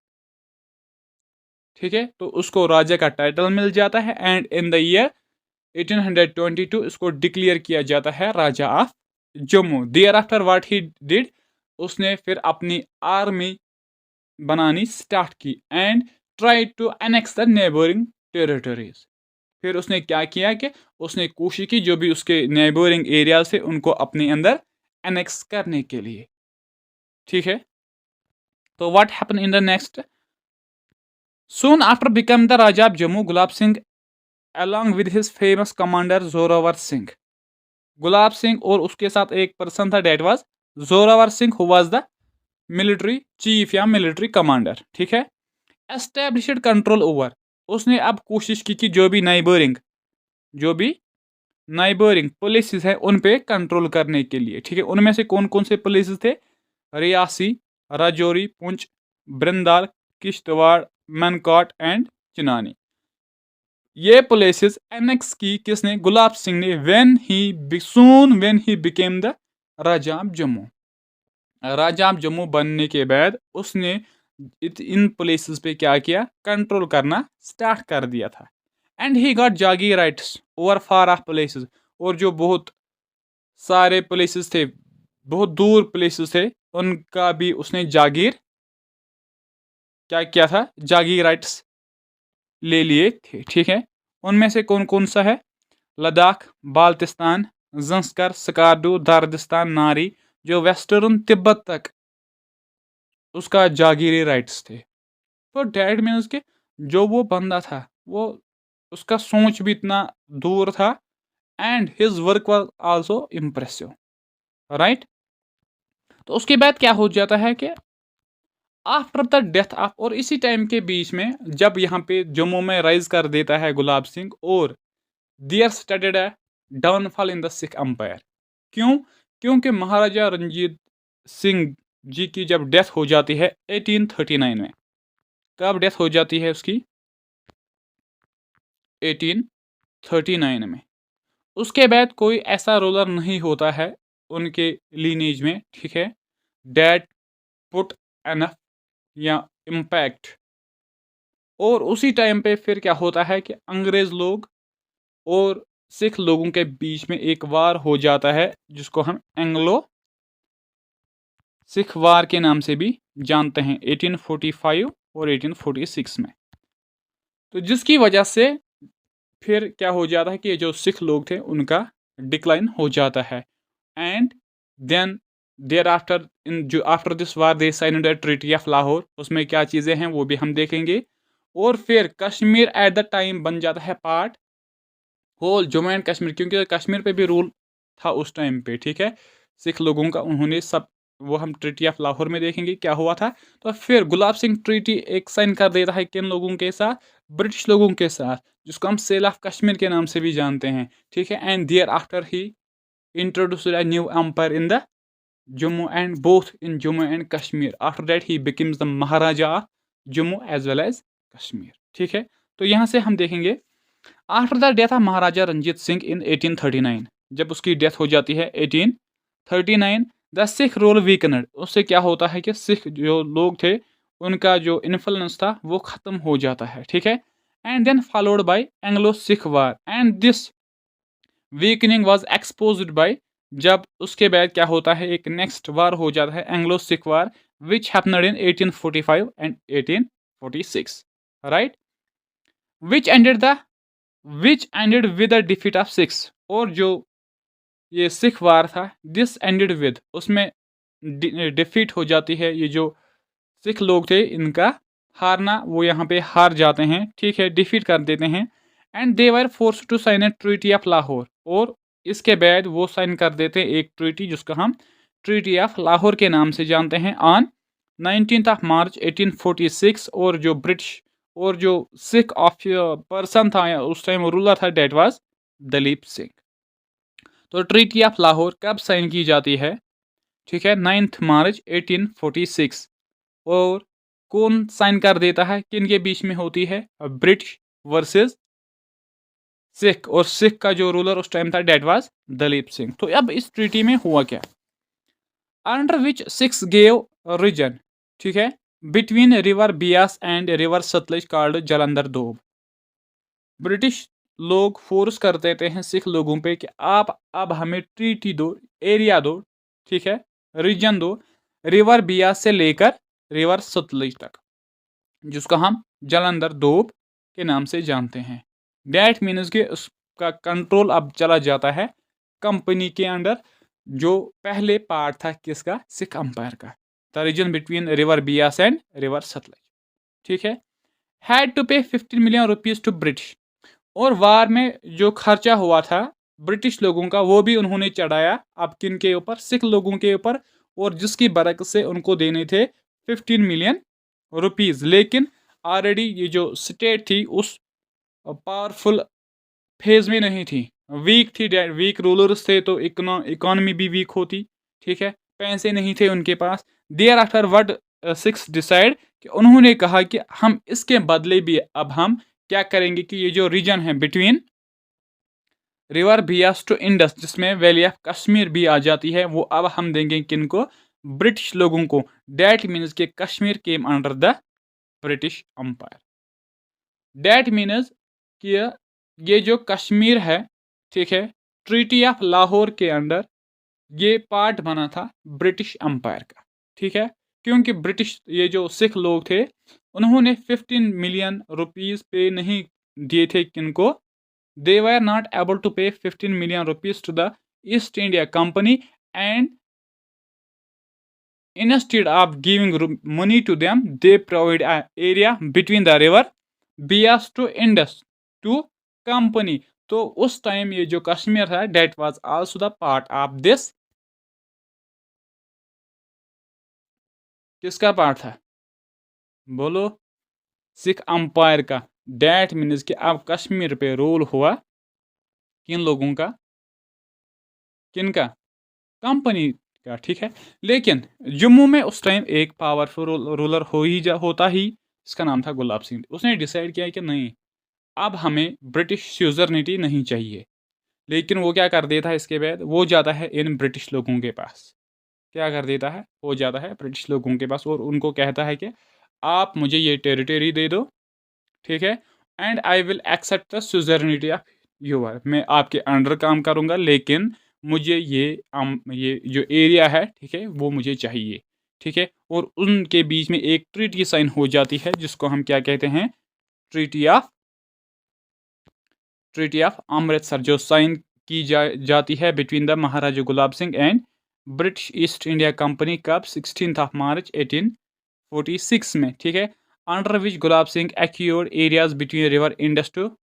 ठीक है, तो उसको राजा का टाइटल मिल जाता है एंड इन द ईयर 1822 इसको डिक्लेयर किया जाता है Raja of Jammu. There after what he did, उसने फिर अपनी आर्मी बनानी स्टार्ट की and try to annex the neighbouring territories. फिर उसने क्या किया कि उसने कोशिश की जो भी उसके नेबरिंग एरिया से उनको अपने अंदर एनेक्स करने के लिए। ठीक है, तो what happen in the next, soon after become the Raja of Jammu Gulab Singh along with his famous commander Zorawar Singh. Gulab Singh और उसके साथ एक पर्सन था, that was Zorawar Singh who was the military chief या मिलिट्री कमांडर। ठीक है, एस्टेब्लिश्ड कंट्रोल ओवर, उसने अब कोशिश की कि जो भी नाइबरिंग प्लेसेस है उन पे कंट्रोल करने के लिए। ठीक है, उनमें से कौन कौन से प्लेसेस थे, रियासी, राजौरी, पुंछ, ब्रिंदाल, किश्तवाड़, मनकोट एंड चिनानी। ये प्लेसेस एनेक्स की किसने, गुलाब सिंह ने, when he became the Raja of Jammu. Raja of Jammu बनने के बाद उसने इन प्लेसेस पे क्या किया, कंट्रोल करना स्टार्ट कर दिया था। एंड ही गॉट जागी rights over far of places, और जो बहुत सारे प्लेसेस थे, बहुत दूर प्लेसेस थे, उनका भी उसने जागीर क्या किया था, जागीर राइट्स ले लिए थे। ठीक है, उनमें से कौन कौन सा है, लद्दाख, बाल्टिस्तान, जंस्कर, स्कार्डू, दारदिस्तान, नारी, जो वेस्टर्न तिब्बत तक उसका जागीरी राइट्स थे। तो डैट मीन्स के जो वो बंदा था वो उसका सोच भी इतना दूर था and his work was also impressive, right. तो उसके बाद क्या हो जाता है कि आफ्टर द डेथ ऑफ, और इसी टाइम के बीच में जब यहाँ पे जम्मू में राइज कर देता है गुलाब सिंह, और there started a downfall in the Sikh empire. क्यों, क्योंकि महाराजा रंजीत सिंह जी की जब डेथ हो जाती है 1839 में, कब डेथ हो जाती है उसकी, 1839 में। उसके बाद कोई ऐसा रूलर नहीं होता है उनके लीनेज में, ठीक है, डेट पुट एनफ या इम्पैक्ट। और उसी टाइम पे फिर क्या होता है कि अंग्रेज लोग और सिख लोगों के बीच में एक वार हो जाता है जिसको हम एंग्लो सिख वार के नाम से भी जानते हैं 1845 और 1846 में। तो जिसकी वजह से फिर क्या हो जाता है कि जो सिख लोग थे उनका डिक्लाइन हो जाता है and then there after in जो after this war they signed the treaty of Lahore. उसमें क्या चीज़ें हैं वो भी हम देखेंगे। और फिर कश्मीर एट द टाइम बन जाता है part whole Jammu and Kashmir, क्योंकि कश्मीर पे भी रूल था उस टाइम पे, ठीक है, सिख लोगों का। उन्होंने सब वो हम ट्रीटी ऑफ लाहौर में देखेंगे क्या हुआ था। तो फिर गुलाब सिंह ट्रीटी एक साइन कर देता है किन लोगों के साथ, ब्रिटिश लोगों के साथ, जिसको हम सेल ऑफ कश्मीर के नाम से भी जानते हैं, ठीक है। And there after he introduced a new empire in the Jammu and both in Jammu and Kashmir. After that he becomes the Maharaja of Jammu as well as Kashmir. ठीक है, तो यहाँ से हम देखेंगे after the death of Maharaja Ranjit Singh इन 1839, जब उसकी डेथ हो जाती है 1839, द सिख रूल वीकनड। उससे क्या होता है कि सिख जो लोग थे उनका जो इन्फ्लुएंस था वो ख़त्म हो जाता है, ठीक है। And then followed by Anglo Sikh war and this weakening was exposed by, जब उसके बाद क्या होता है, एक नेक्स्ट वार हो जाता है Anglo Sikh war which happened in 1845 and 1846, right, which ended the which ended with the defeat of Sikhs. और जो ये सिख वार था, दिस एंडेड विद, उसमें डिफीट हो जाती है, ये जो सिख लोग थे इनका हारना, वो यहाँ पे हार जाते हैं, ठीक है, डिफीट कर देते हैं। And they were force to sign a treaty of Lahore, और इसके बाद वो साइन कर देते हैं एक ट्रीटी जिसको हम ट्रीटी ऑफ लाहौर के नाम से जानते हैं ऑन 19 ऑफ मार्च 1846। और जो ब्रिटिश और जो सिख ऑफ पर्सन था या उस टाइम रूलर था, डेट वाज दलीप सिंह। तो ट्रीटी ऑफ लाहौर कब साइन की जाती है, ठीक है, 9 मार्च 1846। और कौन साइन कर देता है, किन के बीच में होती है, ब्रिटिश वर्सेस सिख, और सिख का जो रूलर उस टाइम था डेट वाज दलीप सिंह। तो अब इस ट्रीटी में हुआ क्या, under which Sikhs gave region, ठीक है, between river Beas and river Sutlej called Jalandhar Doab. British लोग फोर्स कर देते हैं सिख लोगों पे कि आप अब हमें ट्रीटी दो, एरिया दो, ठीक है, रीजन दो, रिवर बियास से लेकर रिवर सतलज तक, जिसको हम जलंधर दोब के नाम से जानते हैं। डैट मीन्स कि उसका कंट्रोल अब चला जाता है कंपनी के अंडर, जो पहले पार्ट था किसका, सिख अंपायर का, the region between river Beas and river Sutlej, ठीक है। हैड टू पे 15 मिलियन रुपीज टू ब्रिटिश, और वार में जो खर्चा हुआ था ब्रिटिश लोगों का वो भी उन्होंने चढ़ाया अब किन के ऊपर, सिख लोगों के ऊपर, और जिसकी बरकत से उनको देने थे 15 मिलियन रुपीज। लेकिन ऑलरेडी ये जो स्टेट थी उस पावरफुल फेज में नहीं थी, वीक थी, वीक रूलर्स थे, तो इकोनॉमी भी वीक होती, ठीक है, पैसे नहीं थे उनके पास। There after what Sikhs decide, कि उन्होंने कहा कि हम इसके बदले भी अब हम क्या करेंगे कि ये जो रीजन है between river Beas to Indus, जिसमें वैली ऑफ कश्मीर भी आ जाती है, वो अब हम देंगे किनको, ब्रिटिश लोगों को। डैट मीन्स के Kashmir came under the British umpire. That means कि ये जो कश्मीर है, ठीक है, ट्रीटी ऑफ लाहौर के अंडर ये पार्ट बना था ब्रिटिश अंपायर का, ठीक है, क्योंकि ब्रिटिश ये जो सिख लोग थे उन्होंने 15 मिलियन रुपीस पे नहीं दिए थे किनको, they were not able to pay 15 million rupees to the East India Company, and instead of giving money to them they provide an area between the river Bias to Indus to company। तो उस टाइम ये जो कश्मीर था that was also the part of this, किसका पार्ट था, बोलो, सिख अंपायर का। डैट मीन्स कि अब कश्मीर पे रूल हुआ किन लोगों का, किनका, कंपनी का, ठीक है। लेकिन जम्मू में उस टाइम एक पावरफुल रूलर होता ही, इसका नाम था गुलाब सिंह। उसने डिसाइड किया कि नहीं, अब हमें ब्रिटिश स्यूजरनिटी नहीं चाहिए। लेकिन वो क्या कर देता है, इसके बाद वो जाता है इन ब्रिटिश लोगों के पास, क्या कर देता है, वो जाता है ब्रिटिश लोगों के पास और उनको कहता है कि आप मुझे ये टेरिटरी दे दो, ठीक है, and I will accept the suzerainty of your, मैं आपके अंडर काम करूँगा, लेकिन मुझे ये जो एरिया है, ठीक है, वो मुझे चाहिए, ठीक है। और उनके बीच में एक ट्रीटी साइन हो जाती है जिसको हम क्या कहते हैं, ट्रीटी ऑफ अमृतसर, जो साइन की जाती है between the Maharaja Gulab Singh and British East India company, कब, 16 ऑफ मार्च 1846 में, ठीक है। Under which Gulab Singh acquired areas between river Indus to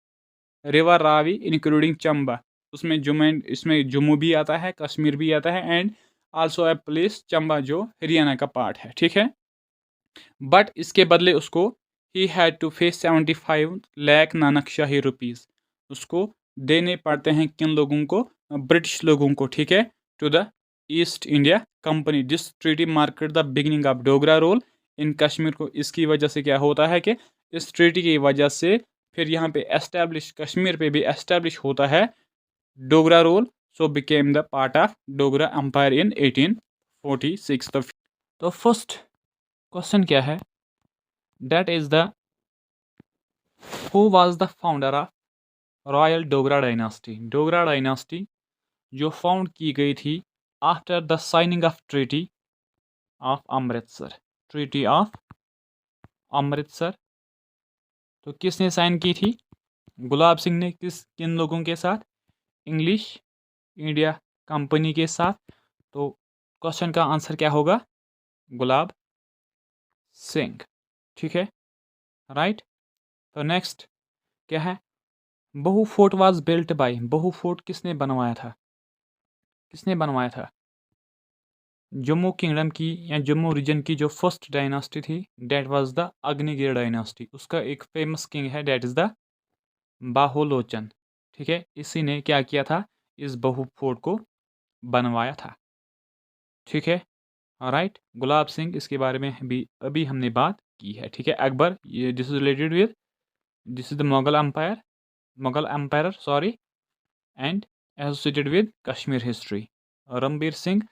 river Ravi including Chamba, इसमें जम्मू भी आता है, कश्मीर भी आता है, and also a place Chamba जो हरियाणा का पार्ट है, ठीक है। बट इसके बदले उसको he had to face 75 lakh Nanakshahi rupees, उसको देने पड़ते हैं किन लोगों को, ब्रिटिश लोगों को, ठीक है, to the East India Company. This treaty marked the beginning of Dogra rule in Kashmir को। इसकी वजह से क्या होता है कि इस ट्रीटी की वजह से फिर यहाँ पे एस्टैब्लिश, कश्मीर पे भी एस्टैब्लिश होता है Dogra rule, so became the part of Dogra empire in 1846। तो फर्स्ट क्वेश्चन क्या है, That is the who was the founder of royal Dogra dynasty. Dogra dynasty जो फाउंड की गई थी after the signing off treaty of Amritsar. Treaty of Amritsar तो किसने साइन की थी? गुलाब सिंह ने। किन लोगों के साथ? इंग्लिश इंडिया कंपनी के साथ। तो क्वेश्चन का आंसर क्या होगा? गुलाब सिंह। ठीक है, राइट। तो नेक्स्ट क्या है? बहु फोर्ट वाज बिल्ट बाय। बहु फोर्ट किसने बनवाया था? किसने बनवाया था? जम्मू किंगडम की या जम्मू रीजन की जो फर्स्ट डायनास्टी थी, डेट वाज द अग्निगिर डायनास्टी। उसका एक फेमस किंग है, डेट इज द बाहुलोचन। ठीक है, इसी ने क्या किया था? इस बहु फोर्ट को बनवाया था। ठीक है, राइट। गुलाब सिंह, इसके बारे में भी अभी हमने बात की है। ठीक है, अकबर, ये this is related with, this is the Mughal empire sorry, and associated with Kashmir history. Ranbir Singh,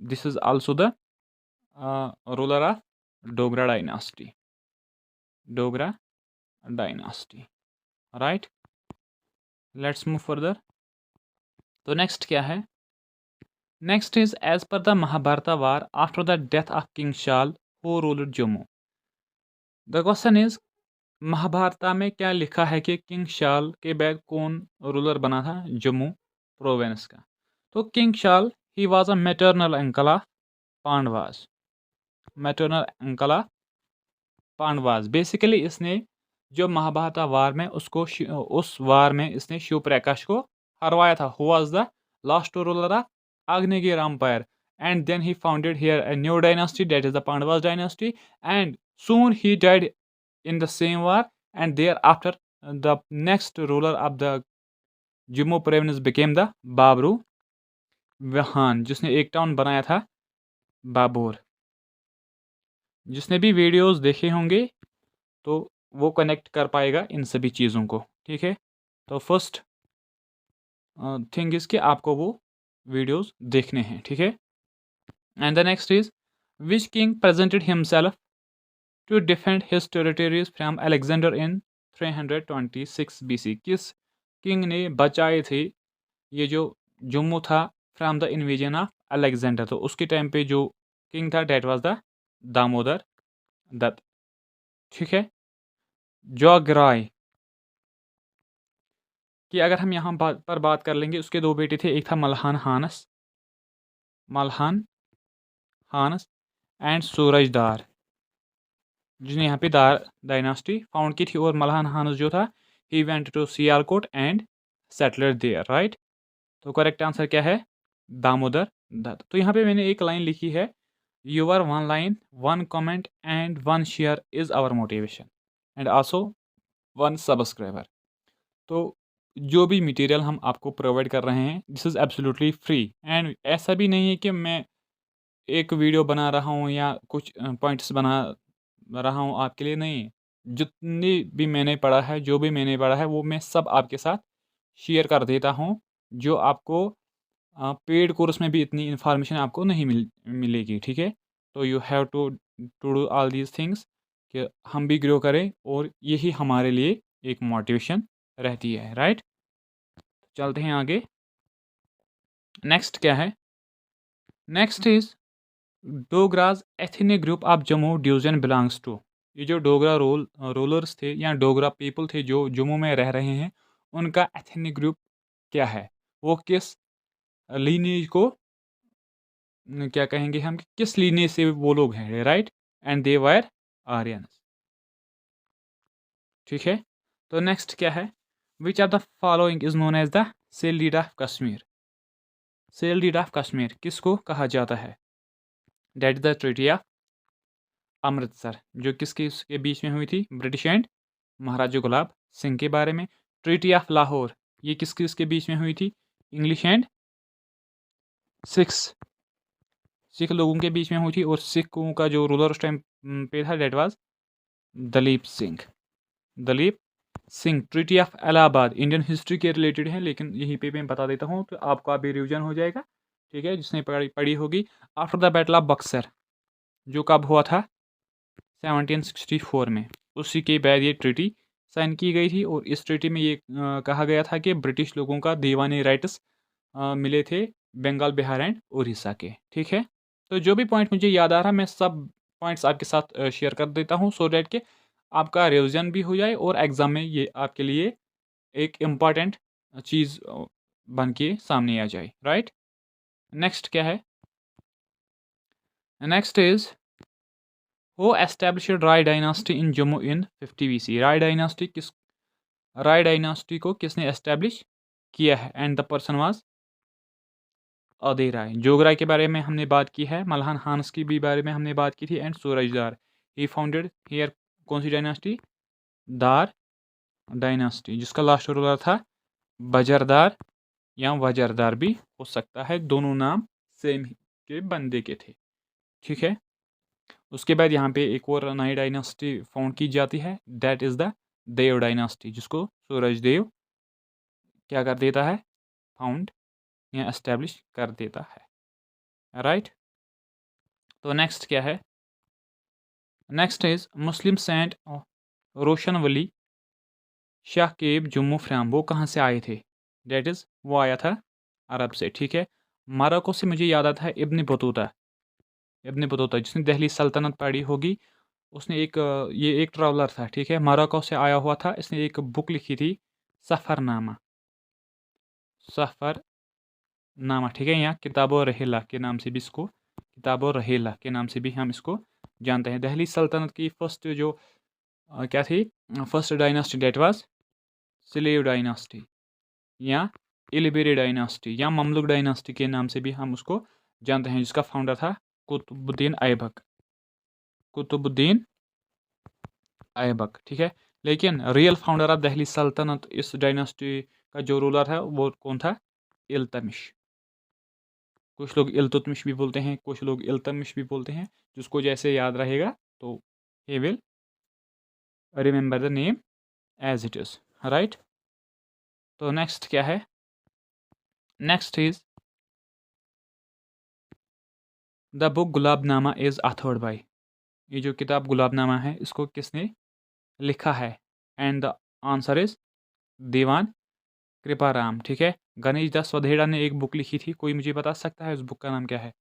this is also the ruler of Dogra dynasty. Dogra dynasty. Right? Let's move further. तो नेक्स्ट क्या है? Next is as per the Mahabharata war after the death of king Shal who ruled Jammu. The question is, Mahabharata में क्या लिखा है कि किंग शाल के बाद कौन रूलर बना था जम्मू प्रोविंस का? तो king shall he was a maternal uncle of Pandavas. Maternal uncle of Pandavas. Basically इसने जो महाभारत वार में उस वार में इसने शिव प्रकाश को हरवाया था। Who was the last ruler of Agnigir empire, and then he founded here a new dynasty, that is the Pandavas dynasty, and soon he died in the same war, and thereafter the next ruler of the Jammu province became the बाबरू वहान, जिसने एक टाउन बनाया था बाबूर। जिसने भी वीडियोस देखे होंगे तो वो कनेक्ट कर पाएगा इन सभी चीज़ों को। ठीक है, तो फर्स्ट थिंग इज़ कि आपको वो वीडियोस देखने हैं। ठीक है, and the next is, which king presented himself to defend his territories from Alexander in 326 BC। किस किंग ने बचाए थे ये जो जम्मू था from the invasion of Alexander? तो उसके टाइम पे जो किंग था that was the Damodar Datt. ठीक है, जोगराय कि अगर हम यहाँ पर बात कर लेंगे, उसके दो बेटे थे, एक था मल्हान हानस एंड सूरजदार, जिसने यहाँ पे दार डायनास्टी फाउंड की थी। और मल्हान हानस जो था, he went to Sialkot and settler there. Right, तो करेक्ट आंसर क्या है? दामोदर दत्त। तो यहाँ पे मैंने एक लाइन लिखी है, your one line, one comment and one share is our motivation, and also one subscriber. तो जो भी मटेरियल हम आपको प्रोवाइड कर रहे हैं, this is absolutely free. And ऐसा भी नहीं है कि मैं एक वीडियो बना रहा हूँ या कुछ पॉइंट्स बना रहा हूँ आपके लिए, नहीं। जितनी भी मैंने पढ़ा है, जो भी मैंने पढ़ा है, वो मैं सब आपके साथ शेयर कर देता हूँ, जो आपको पेड कोर्स में भी इतनी इन्फॉर्मेशन आपको नहीं मिलेगी। ठीक है, तो you have to do all these things कि हम भी ग्रो करें, और यही हमारे लिए एक मोटिवेशन रहती है। राइट, चलते हैं आगे। नेक्स्ट क्या है? Next is, Dogras ethnic group of Jammu division belongs to. ये जो डोगरा रूलर्स थे या डोगरा पीपल थे जो जम्मू में रह रहे हैं, उनका एथनिक ग्रुप क्या है? वो किस लीनेज को क्या कहेंगे हम, किस लीनेज से वो लोग हैं? Right, and they were Aryans. ठीक है, तो नेक्स्ट क्या है? Which of the following is known as the sale deed of Kashmir. Sale deed of Kashmir किसको कहा जाता है? That the treaty of Amritsar, जो किसके बीच में हुई थी? ब्रिटिश एंड महाराजा गुलाब सिंह के बारे में। ट्रीटी ऑफ लाहौर, ये किसके बीच में हुई थी? इंग्लिश एंड सिख लोगों के बीच में हुई थी, और सिखों का जो रूलर उस टाइम पे था, that was Dalip Singh. Treaty of Allahabad Indian history के रिलेटेड है, लेकिन यहीं पे मैं बता देता हूँ तो आपका भी रिवीजन हो जाएगा। ठीक है, जिसने पढ़ी होगी। After the battle of Buxar, जो कब हुआ था? 1764 में। उसी के बाद ये ट्रीटी साइन की गई थी और इस ट्रीटी में ये कहा गया था कि ब्रिटिश लोगों का दीवानी राइट्स मिले थे बंगाल, बिहार एंड उड़ीसा के। ठीक है, तो जो भी पॉइंट मुझे याद आ रहा मैं सब पॉइंट्स आपके साथ शेयर कर देता हूँ, सो डैट कि आपका रिविजन भी हो जाए और एग्ज़ाम में ये आपके लिए एक इम्पॉर्टेंट चीज़ बन के सामने आ जाए। राइट, नेक्स्ट क्या है? Next is who established Rai dynasty in Jammu in 50 BC। Rai dynasty को किसने एस्टैब्लिश किया है? एंड द पर्सन वाज अदय राय। जोगराय के बारे में हमने बात की है, मल्हान हांस की भी बारे में हमने बात की थी, एंड सूरजदार। ही फाउंडेड हियर कौन सी डायनास्टी? दार डायनास्टी, जिसका लास्ट रूलर था बजरदार या वजरदार भी हो सकता है, दोनों नाम सेम के बंदे के थे। ठीक है, उसके बाद यहाँ पे एक और नई डायनास्टी फाउंड की जाती है, that is the Dev dynasty, जिसको सूरज देव क्या कर देता है? फाउंड या एस्टेब्लिश कर देता है। राइट, तो नेक्स्ट क्या है? Next is Muslim saint Roshan Wali Shah came Jammu from. वो कहाँ से आए थे? डेट इज़ वो आया था अरब से। ठीक है, मारोको से मुझे याद आता है इब्न बतूता जिसने दिल्ली सल्तनत पढ़ी होगी, उसने एक ये एक ट्रैवलर था। ठीक है, मारोको से आया हुआ था, इसने एक बुक लिखी थी सफ़रनामा। ठीक है, यहाँ किताबो रहेला के नाम से भी इसको किताबो रहेला के नाम से भी हम इसको जानते हैं। दिल्ली सल्तनत की फर्स्ट जो क्या थी? First dynasty that was slave dynasty या इलिबेरी डायनास्टी या ममलुक डायनास्टी के नाम से भी हम उसको जानते हैं, जिसका फाउंडर था कुतुबुद्दीन ऐबक। ठीक है, लेकिन रियल फाउंडर ऑफ दिल्ली सल्तनत, इस डायनास्टी का जो रूलर है वो कौन था? इल्तमिश। कुछ लोग इल्तुतमिश भी बोलते हैं, कुछ लोग इल्तमिश भी बोलते हैं, जिसको जैसे याद रहेगा तो he will remember the name as it is. Right, तो नेक्स्ट क्या है? Next is the book Gulabnama is authored by. ये जो किताब गुलाबनामा है इसको किसने लिखा है? And the answer is Diwan Kriparam. ठीक है, गणेश दास वधेड़ा ने एक बुक लिखी थी, कोई मुझे बता सकता है उस बुक का नाम क्या है?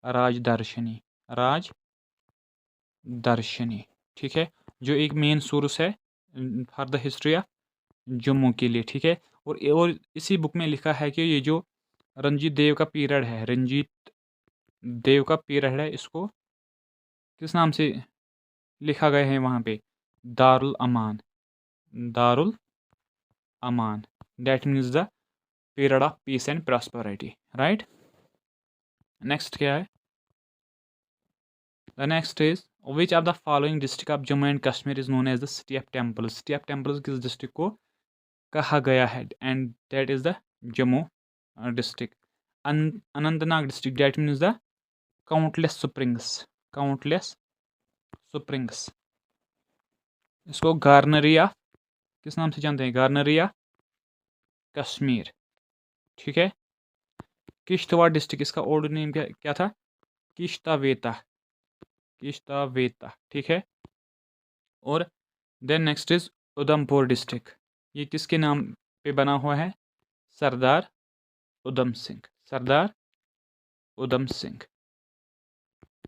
राजदर्शनी। ठीक है, जो एक मेन सोर्स है for the history of Jammu के लिए। ठीक है, और इसी बुक में लिखा है कि ये जो रंजीत देव का पीरियड है, इसको किस नाम से लिखा गया है वहाँ पे? Darul Aman. That means the period of peace and prosperity. Right, next क्या है? The next is which of the following district of Jammu and Kashmir is known as the city of temples. City of temples किस डिस्ट्रिक्ट को कहा गया है? And that is the Jammu district. Anantnag district, that means the countless springs. इसको गार्नरी ऑफ किस नाम से जानते हैं? Granary of Kashmir. ठीक है, किश्तवाड़ डिस्ट्रिक्ट, इसका ओल्ड नेम क्या था? किश्तावेता। ठीक है, और then next is Udhampur district, ये किसके नाम पे बना हुआ है? सरदार उधम सिंह।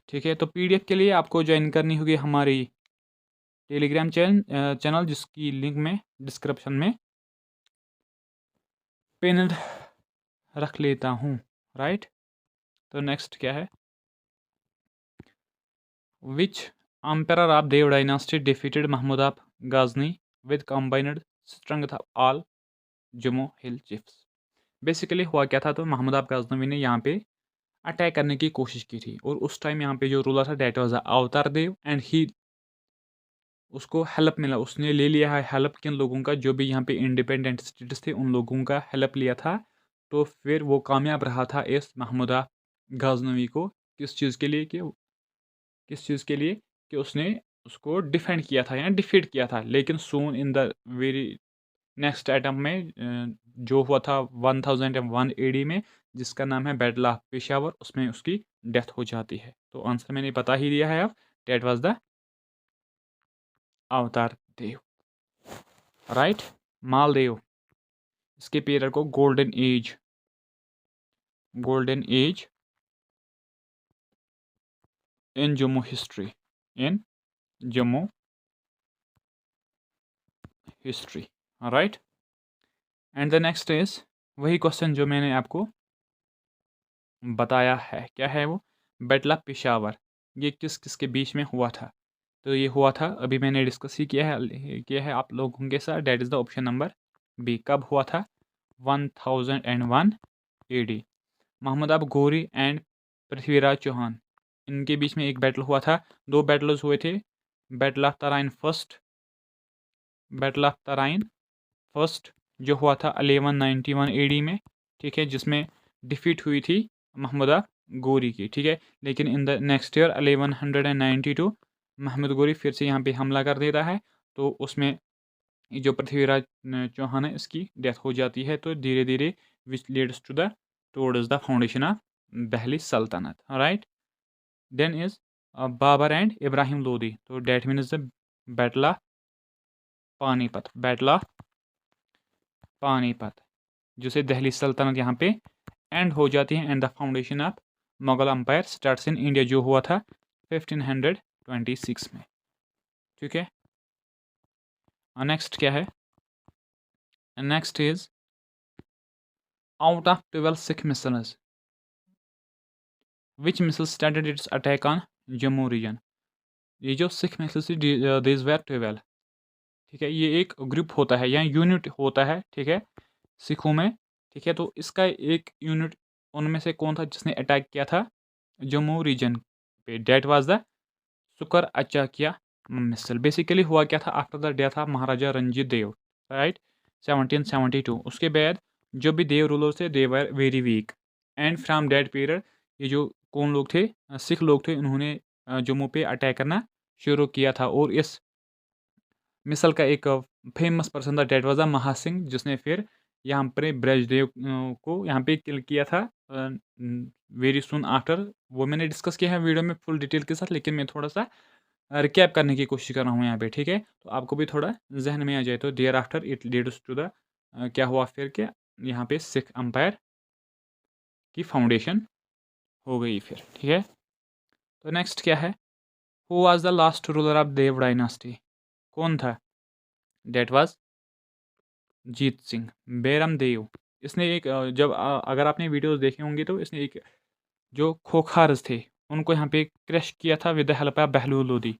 ठीक है, तो पीडीएफ के लिए आपको ज्वाइन करनी होगी हमारी टेलीग्राम चैनल, जिसकी लिंक में डिस्क्रिप्शन में पिन रख लेता हूँ। राइट, तो नेक्स्ट क्या है? Which emperor of Dev dynasty defeated Mahmud of Ghazni with combined strength of all Jammu hill chiefs. Basically हुआ क्या था? तो महमूद ऑफ गाजनवी ने यहाँ पे अटैक करने की कोशिश की थी, और उस टाइम यहाँ पे जो रूलर था डेट वाज अवतार देव, एंड ही उसको हेल्प मिला, उसने ले लिया है हेल्प किन लोगों का? जो भी यहाँ पे इंडिपेंडेंट स्टेट्स थे उन लोगों का हेल्प लिया था। तो फिर वो कामयाब रहा था इस महमूद ऑफ गाजनवी को किस चीज़ के लिए कि उसने उसको डिफेंड किया था या डिफीट किया था। लेकिन soon in the very next item में जो हुआ था 1001 AD में, जिसका नाम है बैटल ऑफ पेशावर, उसमें उसकी डेथ हो जाती है। तो आंसर मैंने बता ही दिया है अब, डेट वाज द अवतार देव, राइट। मालदेव, इसके पीरियड को golden age in Jammu history, right. And the next is वही क्वेश्चन जो मैंने आपको बताया है, क्या है वो, बैटल ऑफ पेशावर, ये किस किस के बीच में हुआ था। तो ये हुआ था, अभी मैंने डिस्कस ही किया है आप लोगों के साथ, that is the option number B. कब हुआ था? 1001 AD। मोहम्मद अब गोरी एंड पृथ्वीराज चौहान, इनके बीच में एक बैटल हुआ था। दो बैटल्स हुए थे, बैटल ऑफ तराइन फर्स्ट जो हुआ था 1191 AD में, ठीक है, जिसमें डिफीट हुई थी महमूदा गोरी की, ठीक है। लेकिन in the next year 1192 Mahmud Ghori फिर से यहाँ पे हमला कर देता है, तो उसमें जो पृथ्वीराज चौहान है इसकी डेथ हो जाती है। तो धीरे धीरे which leads to the towards the foundation of Delhi Sultanate, right. Then is Babur and Ibrahim Lodi, तो that means the battle of Panipat, जिसे दहली सल्तनत यहाँ पे एंड हो जाती है, and the foundation of Mughal empire starts in India, जो हुआ था 1526 में, ठीक है। नेक्स्ट क्या है? Next is out of 12 Sikh misls which misl started its attack on Jammu region. ये जो सिख मिसल्स थी, दीज वर 12, ठीक है। ये एक ग्रुप होता है या यूनिट होता है, ठीक है, सिखों में, ठीक है। तो इसका एक यूनिट उनमें से कौन था जिसने अटैक किया था जम्मू रीजन पे? That was the Sukerchakia Misl. Basically हुआ क्या था, after the death of Maharaja Ranjit Dev, right, 1772, उसके बाद जो भी देव रूलर थे they were very weak, and from that period ये जो कौन लोग थे, सिख लोग थे, उन्होंने जम्मू पे अटैक करना शुरू किया था। और इस मिसल का एक फेमस पर्सन था, डेट वाज द महासिंह, जिसने फिर यहाँ पर ब्रजदेव को यहाँ पे किल किया था वेरी सुन आफ्टर। वो मैंने डिस्कस किया है वीडियो में फुल डिटेल के साथ, लेकिन मैं थोड़ा सा रिकैप करने की कोशिश कर रहा हूँ यहाँ पे, ठीक है, तो आपको भी थोड़ा जहन में आ जाए। तो there after it leads to the क्या हुआ फिर के यहाँ पे सिख अम्पायर की फाउंडेशन हो गई फिर, ठीक है। तो नेक्स्ट क्या है? Who was the last ruler of Dev dynasty? कौन था? That was Jit Singh Bairam Dev. इसने एक अगर आपने वीडियोस देखे होंगे तो इसने एक जो खोखार्स थे उनको यहाँ पे क्रश किया था with the help of Bahlul Lodi.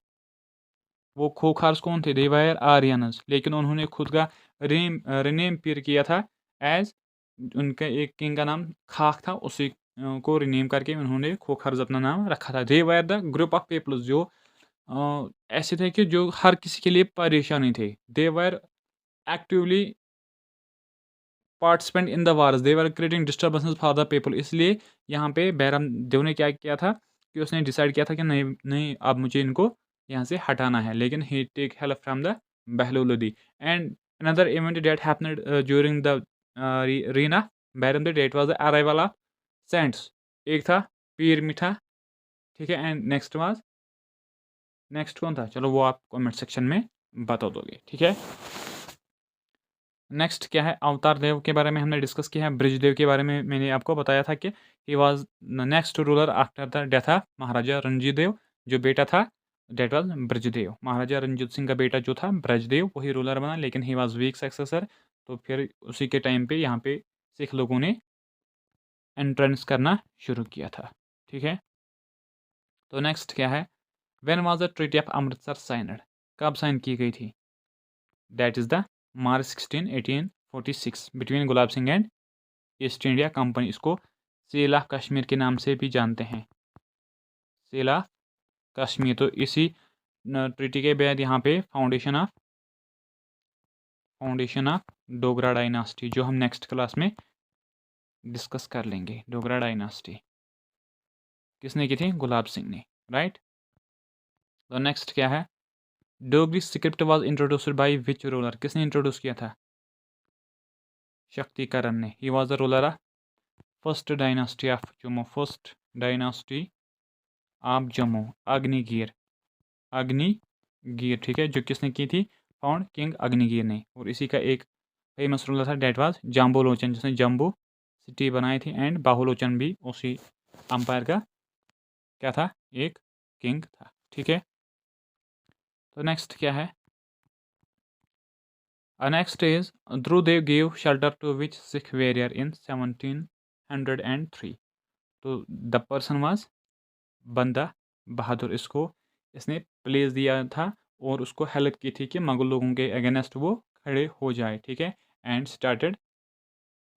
वो खोखार्स कौन थे? दे वर आर्यनस, लेकिन उन्होंने खुद का रिनेम पीर किया था एज, उनका एक किंग का नाम खाक था, उसी को रिनेम करके उन्होंने खोखार्स अपना नाम रखा था। They were the group of peoples जो ऐसे थे कि जो हर किसी के लिए परेशानी थे। They were actively participant in the wars, they were creating disturbances for the people. इसलिए यहाँ पे बैरम देव ने क्या किया था कि उसने डिसाइड किया था कि नहीं नहीं, अब मुझे इनको यहाँ से हटाना है, लेकिन he take help from the Bahlul Lodi. And another event that happened during the reign Bairam the that was the arrival of saints. एक था पीर मिठा, ठीक है, एंड नेक्स्ट कौन था, चलो वो आप कमेंट सेक्शन में बता दोगे, ठीक है। नेक्स्ट क्या है? अवतार देव के बारे में हमने डिस्कस किया है। ब्रिजदेव के बारे में मैंने आपको बताया था कि he was next ruler after the death of Maharaja Ranjit Dev. जो बेटा था डेट वाज ब्रजदेव। महाराजा रंजीत सिंह का बेटा जो था ब्रजदेव वही रूलर बना, लेकिन ही वाज वीक सक्सेसर। तो फिर उसी के टाइम पे यहाँ पे सिख लोगों ने एंट्रेंस करना शुरू किया था, ठीक है। तो नेक्स्ट क्या है? When was the treaty of Amritsar signed? कब साइन की गई थी? That is the March 16 1846 between gulab Singh and east India company. इसको सेल ऑफ कश्मीर के नाम से भी जानते हैं, सेल ऑफ कश्मीर। तो इसी ट्रीटी के बाद यहाँ पे फाउंडेशन ऑफ डोगरा डायनास्टी, जो हम नेक्स्ट क्लास में डिस्कस कर लेंगे। डोगरा डायनास्टी किसने की थी? गुलाब सिंह ने, राइट। तो नेक्स्ट क्या है? Dogri script was introduced by which ruler? किसने इंट्रोड्यूस किया था? शक्तिकरण ने। ही was the ruler of first dynasty of Jammu, first dynasty of Jammu. Agniveer गिर, ठीक है, जो किसने की थी, फाउंड किंग अग्निवीर ने। और इसी का एक फेमस रूलर था, डेट वाज जाम्बुलोचन, जिसने जम्बू सिटी बनाई थी। एंड बाहुलोचन भी उसी अंपायर का क्या था, एक किंग था, ठीक है। तो नेक्स्ट क्या है, next is Dhruvdev gave shelter to which Sikh warrior in 1703। तो द पर्सन वाज बंदा बहादुर, इसको इसने प्लेस दिया था और उसको हेल्प की थी कि मुगल लोगों के अगेंस्ट वो खड़े हो जाए, ठीक है। And started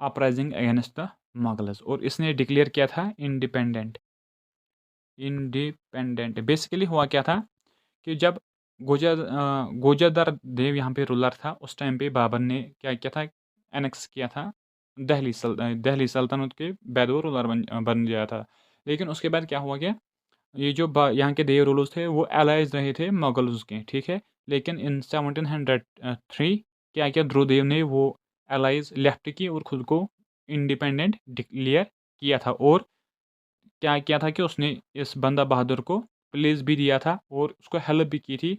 uprising against the Mughals, और इसने डिक्लेयर किया था इंडिपेंडेंट। बेसिकली हुआ क्या था कि जब गोजरदार देव यहाँ पे रूलर था, उस टाइम पे बाबर ने क्या किया था, एनेक्स किया था दिल्ली सल्तनत के बाद वो रूलर बन गया था। लेकिन उसके बाद क्या हुआ, क्या ये जो यहाँ के देव रूलर्स थे वो एलाइज रहे थे मुगल्स के, ठीक है। लेकिन इन 1703 क्या किया, ध्रुवदेव ने वो एलाइज लेफ्ट की और खुद को इंडिपेंडेंट डिक्लेयर किया था। और क्या किया था कि उसने इस बंदा बहादुर को प्लेस भी दिया था और उसको हेल्प भी की थी,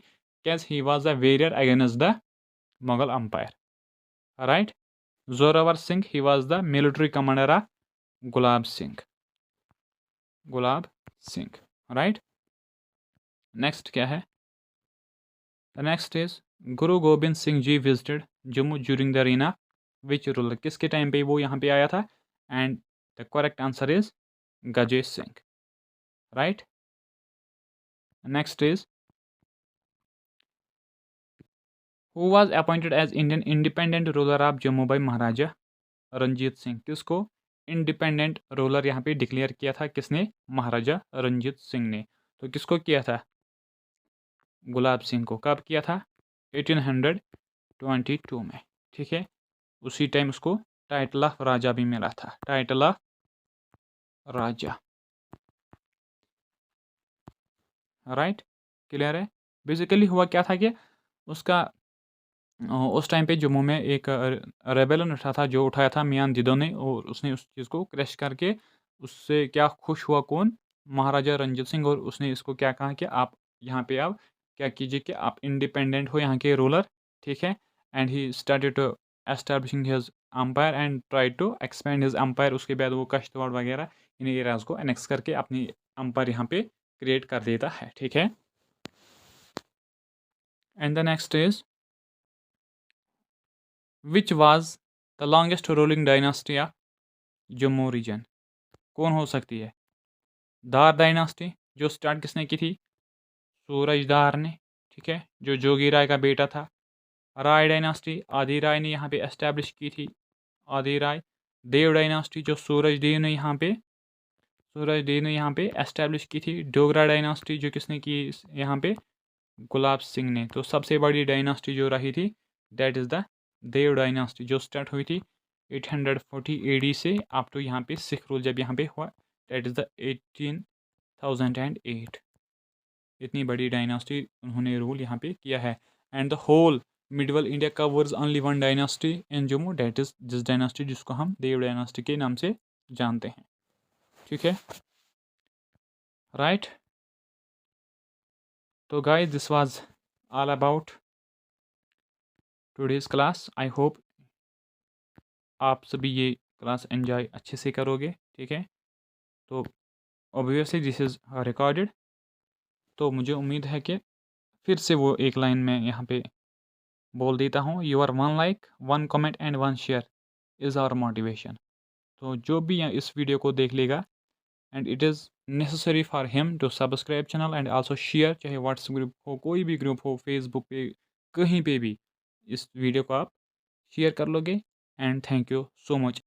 cause he was a warrior against the Mughal empire, right. Zorawar Singh, he was the military commander of Gulab Singh, right. Next क्या है, the next is Guru Gobind Singh ji visited Jammu during the reign which ruler, किसके टाइम पे वो यहाँ पे आया था। And the correct answer is Gajesh Singh, right. Next is who was appointed as Indian independent ruler of Jammu bye महाराजा रंजीत सिंह, किसको इंडिपेंडेंट रूलर यहाँ पे डिक्लेयर किया था, किसने, महाराजा रंजीत सिंह ने। तो किसको किया था, गुलाब सिंह को। कब किया था, 1822 में, ठीक है। उसी टाइम उसको टाइटल ऑफ राजा भी मिला था, title of Raja, right, clear है। बेसिकली हुआ क्या था कि उसका उस टाइम पे जम्मू में एक रेबेलियन उठा था, जो उठाया था मियां जिदो ने, और उसने उस चीज़ को क्रैश करके उससे क्या खुश हुआ, कौन, महाराजा रंजीत सिंह। और उसने इसको क्या कहा कि आप यहाँ पे आप क्या कीजिए कि आप इंडिपेंडेंट हो यहाँ के रूलर, ठीक है। And he started to establishing his empire and try to expand his empire. उसके बाद वो कश्तवाड़ वगैरह इन एरियाज को एनेक्स करके अपनी अम्पायर यहाँ पे क्रिएट कर देता है, ठीक है। And the next is which was the longest ruling dynasty of Jammu region, कौन हो सकती है। दार डायनास्टी, जो स्टार्ट किसने की थी, सूरजदार ने, ठीक है, जो जोगी राय का बेटा था। राय डायनास्टी, आदि राय ने यहाँ पे एस्टैब्लिश की थी, आदि राय। देव डायनास्टी, जो सूरज देव ने यहाँ पे एस्टैब्लिश की थी। डोगरा डायनास्टी, जो किसने की यहाँ पे, गुलाब सिंह ने। तो सबसे बड़ी डायनास्टी जो रही थी, that is the Dev dynasty, जो स्टार्ट हुई थी 840 AD से अप टू यहाँ पे सिख रूल जब यहाँ पे हुआ, दैट इज़ द 1808। इतनी बड़ी डायनास्टी उन्होंने रूल यहाँ पे किया है। And the whole medieval India covers only one dynasty in Jammu, that is this dynasty, जिसको हम देव डायनास्टी के नाम से जानते हैं, ठीक है, राइट। तो guys, this was all about today's class. I hope आप सभी ये क्लास एंजॉय अच्छे से करोगे, ठीक है। तो ऑब्वियसली दिस इज़ रिकॉर्डेड, तो मुझे उम्मीद है कि फिर से वो एक लाइन में यहाँ पे बोल देता हूँ, your one like, one comment and one share is our motivation. तो जो भी इस वीडियो को देख लेगा, and it is necessary for him to subscribe channel and also share, चाहे व्हाट्सएप ग्रुप हो, कोई भी ग्रुप हो, फेसबुक पे, कहीं पे भी इस वीडियो को आप शेयर कर लोगे। And thank you so much.